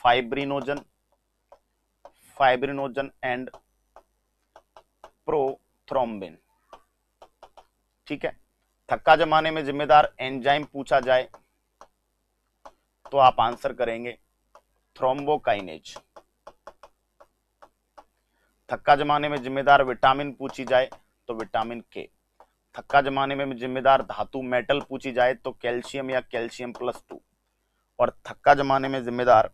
फाइब्रिनोजन, फाइब्रिनोजन एंड प्रोथ्रोम्बिन। ठीक है, थक्का जमाने में जिम्मेदार एंजाइम पूछा जाए तो आप आंसर करेंगे थ्रोम्बोकाइनेज। थक्का जमाने में जिम्मेदार विटामिन पूछी जाए तो विटामिन के। थक्का जमाने में जिम्मेदार धातु मेटल पूछी जाए तो कैल्शियम या कैल्शियम +2। और थक्का जमाने में जिम्मेदार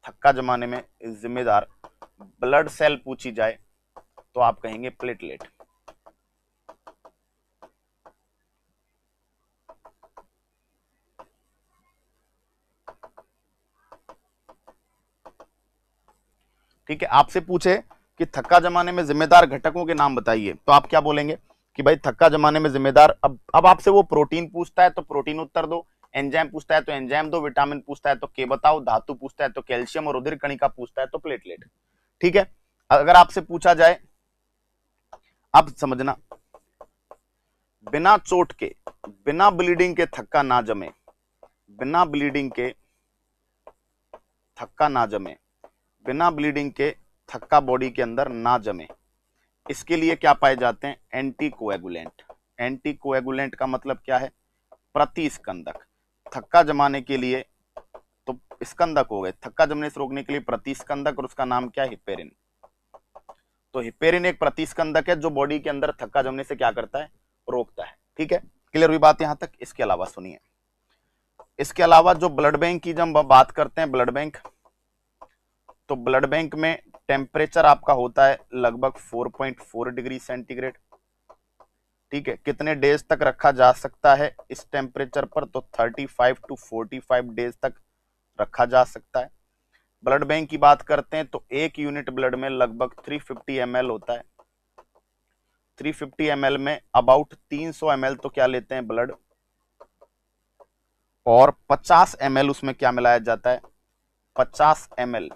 थक्का जमाने में जिम्मेदार ब्लड सेल पूछी जाए तो आप कहेंगे प्लेटलेट। ठीक है, आपसे पूछे कि थक्का जमाने में जिम्मेदार घटकों के नाम बताइए तो आप क्या बोलेंगे कि भाई थक्का जमाने में जिम्मेदार, अब आपसे वो प्रोटीन पूछता है तो प्रोटीन उत्तर दो, एंजाइम पूछता है तो एंजाइम दो, विटामिन पूछता है तो के बताओ, धातु पूछता है तो कैल्शियम और रुधिर कणिका पूछता है तो प्लेटलेट। ठीक है, अगर आपसे पूछा जाए, अब समझना, बिना चोट के, बिना ब्लीडिंग के थक्का ना जमे, बिना ब्लीडिंग के थक्का ना जमे, बिना ब्लीडिंग के थक्का बॉडी के अंदर ना जमे, इसके लिए क्या पाए जाते हैं? Anti coagulant. एंटी कोएगुलेंट का मतलब क्या है? प्रतिस्कंदक। थक्का जमाने के लिए तो स्कंदक हो गए, थक्का जमने से रोकने के लिए प्रतिस्कंदक, और उसका नाम क्या है? हिपेरिन। तो हिपेरिन एक प्रतिस्कंदक है जो बॉडी के अंदर थक्का जमने से क्या करता है? रोकता है। ठीक है, क्लियर हुई बात यहां तक? इसके अलावा सुनिए, इसके अलावा जो ब्लड बैंक की जब बात करते हैं, ब्लड बैंक, तो ब्लड बैंक में टेम्परेचर आपका होता है लगभग 4.4 डिग्री सेंटीग्रेड। ठीक है, कितने डेज तक रखा जा सकता है इस टेम्परेचर पर? तो 35 टू 45 डेज तक रखा जा सकता है। ब्लड बैंक की बात करते हैं तो एक यूनिट ब्लड में लगभग 350 ml होता है। 350 ml में अबाउट 300 ml तो क्या लेते हैं? ब्लड। और 50 ml उसमें क्या मिलाया जाता है? 50 ml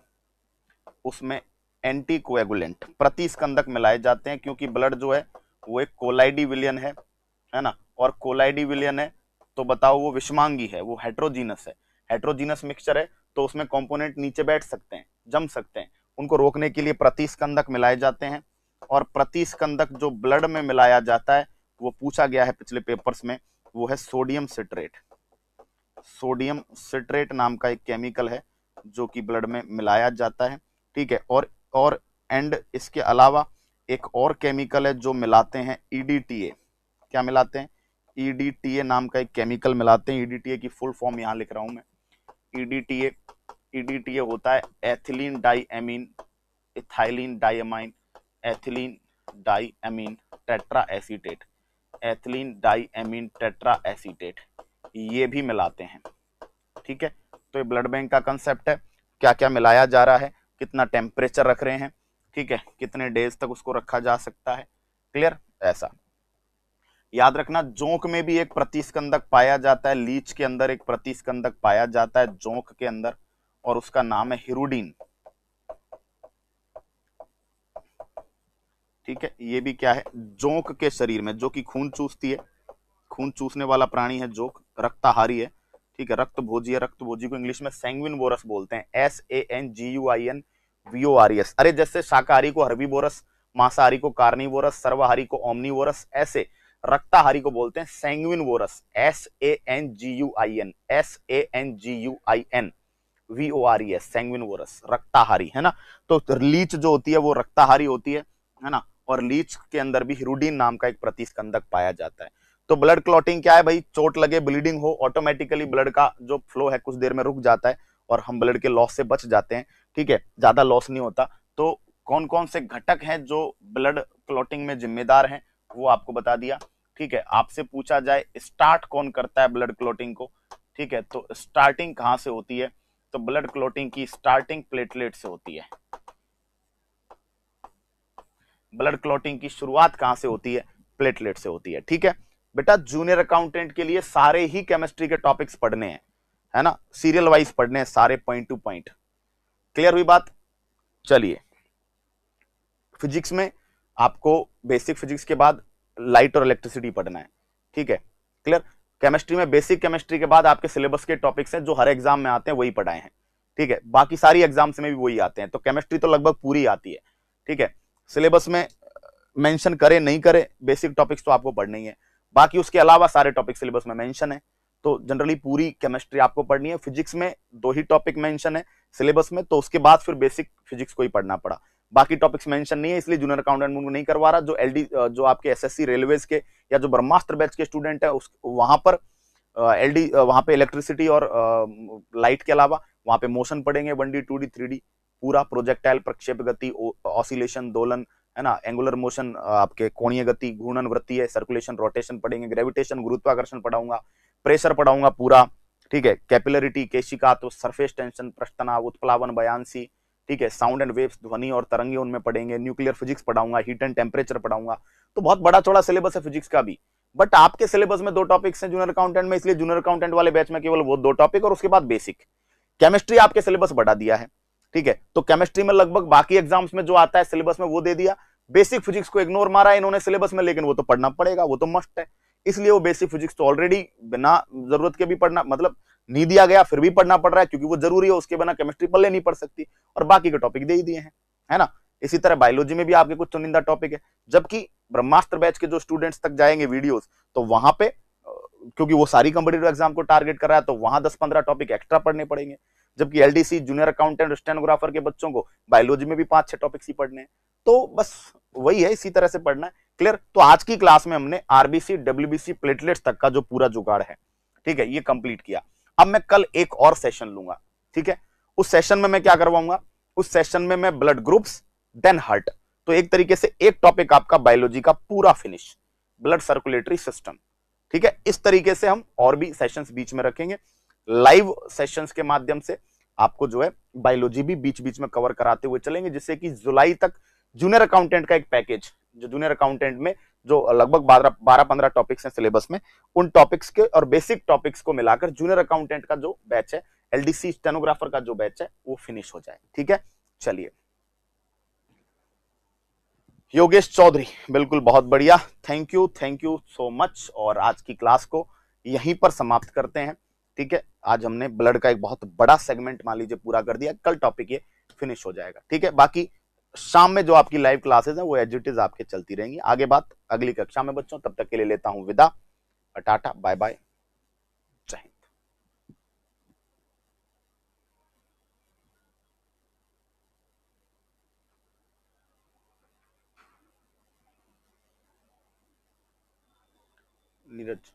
उसमें एंटी कोएगुलेंट, प्रतिस्कंदक मिलाए जाते हैं, क्योंकि ब्लड जो है वो एक कोलाइडी विलियन है ना, और कोलाइडी विलियन है तो बताओ वो विषमांगी है, वो हेट्रोजीनस है, हेट्रोजीनस मिक्सचर है, तो उसमें कंपोनेंट नीचे बैठ सकते हैं, जम सकते हैं, उनको रोकने के लिए प्रतिस्कंदक मिलाए जाते हैं। और प्रतिस्कंदक जो ब्लड में मिलाया जाता है वो पूछा गया है पिछले पेपर्स में, वो है सोडियम सिट्रेट। सोडियम सिट्रेट नाम का एक केमिकल है जो कि ब्लड में मिलाया जाता है। ठीक है, और एंड इसके अलावा एक और केमिकल है जो मिलाते हैं, ईडीटीए। क्या मिलाते हैं? ईडीटीए नाम का एक केमिकल मिलाते हैं। ईडीटीए की फुल फॉर्म यहां लिख रहा हूं मैं। ईडीटीए होता है ethylene diamine ethylene diamine ethylene diamine tetra acetate, ethylene diamine tetra acetate, ये भी मिलाते हैं। ठीक है, तो ये ब्लड बैंक का कंसेप्ट है, क्या क्या मिलाया जा रहा है, कितना टेम्परेचर रख रहे हैं, ठीक है, कितने डेज तक उसको रखा जा सकता है। क्लियर? ऐसा याद रखना, जोंक में भी एक प्रतिस्कंदक पाया जाता है, लीच के अंदर एक प्रतिस्कंदक पाया जाता है जोंक के अंदर, और उसका नाम है हिरुडीन। ठीक है, ये भी क्या है? जोंक के शरीर में, जो कि खून चूसती है, खून चूसने वाला प्राणी है जोंक, रक्ताहारी है। ठीक है, रक्तभोजी है, रक्तभोजी को इंग्लिश में सैंग्विनवोरस बोलते हैं, SANGUINVORES। अरे जैसे शाकाहारी को हर्बीवोरस, मांसाहारी को कार्निवोरस, सर्वाहारी को ओमनीवोरस, ऐसे रक्ताहारी को बोलते हैं सैंग्विनवोरस, SANGUINVORES, सैंग्विनवोरस, रक्ताहारी, है ना। तो लीच जो होती है वो रक्ताहारी होती है ना, और लीच के अंदर भी हिरुडीन नाम का एक प्रतिस्कंदक पाया जाता है। तो ब्लड क्लॉटिंग क्या है भाई? चोट लगे, ब्लीडिंग हो, ऑटोमेटिकली ब्लड का जो फ्लो है कुछ देर में रुक जाता है और हम ब्लड के लॉस से बच जाते हैं। ठीक है, ज्यादा लॉस नहीं होता। तो कौन कौन से घटक हैं जो ब्लड क्लॉटिंग में जिम्मेदार हैं वो आपको बता दिया। ठीक है, आपसे पूछा जाए स्टार्ट कौन करता है ब्लड क्लॉटिंग को, ठीक है, तो स्टार्टिंग कहां से होती है? तो ब्लड क्लॉटिंग की स्टार्टिंग प्लेटलेट से होती है। ब्लड क्लॉटिंग की शुरुआत कहां से होती है? प्लेटलेट से होती है। ठीक है बेटा, जूनियर अकाउंटेंट के लिए सारे ही केमिस्ट्री के टॉपिक्स पढ़ने हैं, है ना, सीरियल वाइज पढ़ने हैं सारे, पॉइंट टू पॉइंट। क्लियर हुई बात? चलिए, फिजिक्स में आपको बेसिक फिजिक्स के बाद लाइट और इलेक्ट्रिसिटी पढ़ना है। ठीक है, क्लियर। केमिस्ट्री में बेसिक केमिस्ट्री के बाद आपके सिलेबस के टॉपिक्स हैं जो हर एग्जाम में आते हैं, वही पढ़ाए हैं। ठीक है, बाकी सारी एग्जाम्स में भी वही आते हैं, तो केमिस्ट्री तो लगभग पूरी आती है। ठीक है, सिलेबस में मेंशन करे नहीं करे, बेसिक टॉपिक्स तो आपको पढ़ने ही है, बाकी उसके अलावा सारे टॉपिक सिलेबस में मेंशन है, तो जनरली पूरी केमिस्ट्री आपको पढ़नी है। फिजिक्स में 2 ही टॉपिक मेंशन है सिलेबस में, तो उसके बाद फिर बेसिक फिजिक्स को ही पढ़ना पड़ा, बाकी टॉपिक्स मेंशन नहीं है, इसलिए जूनियर अकाउंटेंट नहीं करवा रहा। जो एलडी, जो आपके एसएससी रेलवेज के या जो ब्रह्मास्त्र बैच के स्टूडेंट है, उस वहां पर एलडी, वहां पे इलेक्ट्रिसिटी और लाइट के अलावा वहां पे मोशन पढ़ेंगे 1D 2D 3D पूरा, प्रोजेक्टाइल प्रक्षेप गति, ऑसिलेशन दोलन, है ना, एंगुलर मोशन, आपके कोणीय गति, घूर्णन वृत्तीय, सर्कुलेशन रोटेशन पढ़ेंगे, ग्रेविटेशन गुरुत्वाकर्षण पढ़ाऊंगा, प्रेशर पढ़ाऊंगा पूरा, ठीक है, कैपिलरिटी, केशिका, तो सरफेस टेंशन, प्रस्तनाव, उत्प्लावन, बयांसी, ठीक है, साउंड एंड वेव्स, ध्वनि और तरंगे उनमें पढ़ेंगे, न्यूक्लियर फिजिक्स पढ़ाऊंगा, हीट एंड टेम्परेचर पढ़ाऊंगा। तो बहुत बड़ा चौड़ा सिलेबस है फिजिक्स का भी, बट आपके सिलेबस में 2 टॉपिक्स हैं जूनियर अकाउंटेंट में, इसलिए जूनियर अकाउंटेंट वाले बैच में केवल वो 2 टॉपिक और उसके बाद बेसिक। केमिस्ट्री आपके सिलेबस बढ़ा दिया है, ठीक है, तो केमिस्ट्री में लगभग बाकी एग्जाम्स में जो आता है सिलेबस में वो दे दिया, बेसिक फिजिक्स को इग्नोर मारा इन्होंने सिलेबस में, लेकिन वो तो पढ़ना पड़ेगा, वो तो मस्ट है, इसलिए वो बेसिक फिजिक्स तो ऑलरेडी बिना जरूरत के भी पढ़ना, मतलब नहीं दिया गया फिर भी पढ़ना पड़ रहा है क्योंकि वो जरूरी है, उसके बिना केमिस्ट्री पल्ले नहीं पढ़ सकती, और बाकी के टॉपिक दे ही दिए हैं, है ना। इसी तरह बायोलॉजी में भी आपके कुछ चुनिंदा टॉपिक है, जबकि ब्रह्मास्त्र बैच के जो स्टूडेंट्स तक जाएंगे वीडियोस, तो वहां पे क्योंकि वो सारी कंपटीटिव एग्जाम को टारगेट कर रहा है, तो वहां 10-15 टॉपिक एक्स्ट्रा पढ़ने पड़ेंगे, जबकि एलडीसी जूनियर अकाउंटेंट स्टेनोग्राफर के बच्चों को बायोलॉजी में भी 5-6 टॉपिक्स ही पढ़ने हैं। तो बस वही है, इसी तरह से पढ़ना है। क्लियर? तो आज की क्लास में हमने आरबीसी डब्ल्यूबीसी प्लेटलेट्स तक का जो पूरा जुगाड़ है, ठीक है, ये कंप्लीट किया। अब मैं कल एक और सेशन लूंगा, ठीक है, उस सेशन में मैं क्या करवाऊंगा, उस सेशन में मैं ब्लड ग्रुप्स देन हार्ट, तो एक तरीके से एक टॉपिक आपका बायोलॉजी का पूरा फिनिश, ब्लड सर्कुलेटरी सिस्टम, ठीक है। इस तरीके से हम और भी सेशंस बीच में रखेंगे, लाइव सेशंस के माध्यम से आपको जो है बायोलॉजी भी बीच बीच में कवर कराते हुए चलेंगे, जिससे कि जुलाई तक जूनियर अकाउंटेंट का एक पैकेज, जो जूनियर अकाउंटेंट में जो लगभग 12-15 टॉपिक्स हैं सिलेबस में, उन टॉपिक्स के और बेसिक टॉपिक्स को मिलाकर जूनियर अकाउंटेंट का जो बैच है, एलडीसी स्टेनोग्राफर का जो बैच है, वो फिनिश हो जाए, ठीक है। चलिए, योगेश चौधरी, बिल्कुल, बहुत बढ़िया, थैंक यू सो मच। और आज की क्लास को यहीं पर समाप्त करते हैं, ठीक है। आज हमने ब्लड का एक बहुत बड़ा सेगमेंट मान लीजिए पूरा कर दिया, कल टॉपिक ये फिनिश हो जाएगा, ठीक है। बाकी शाम में जो आपकी लाइव क्लासेस हैं वो एज इट इज आपके चलती रहेंगी, आगे बात अगली कक्षा में बच्चों। तब तक के लिए लेता हूं विदा, टाटा बाय बाय, जय हिंद। नीरज।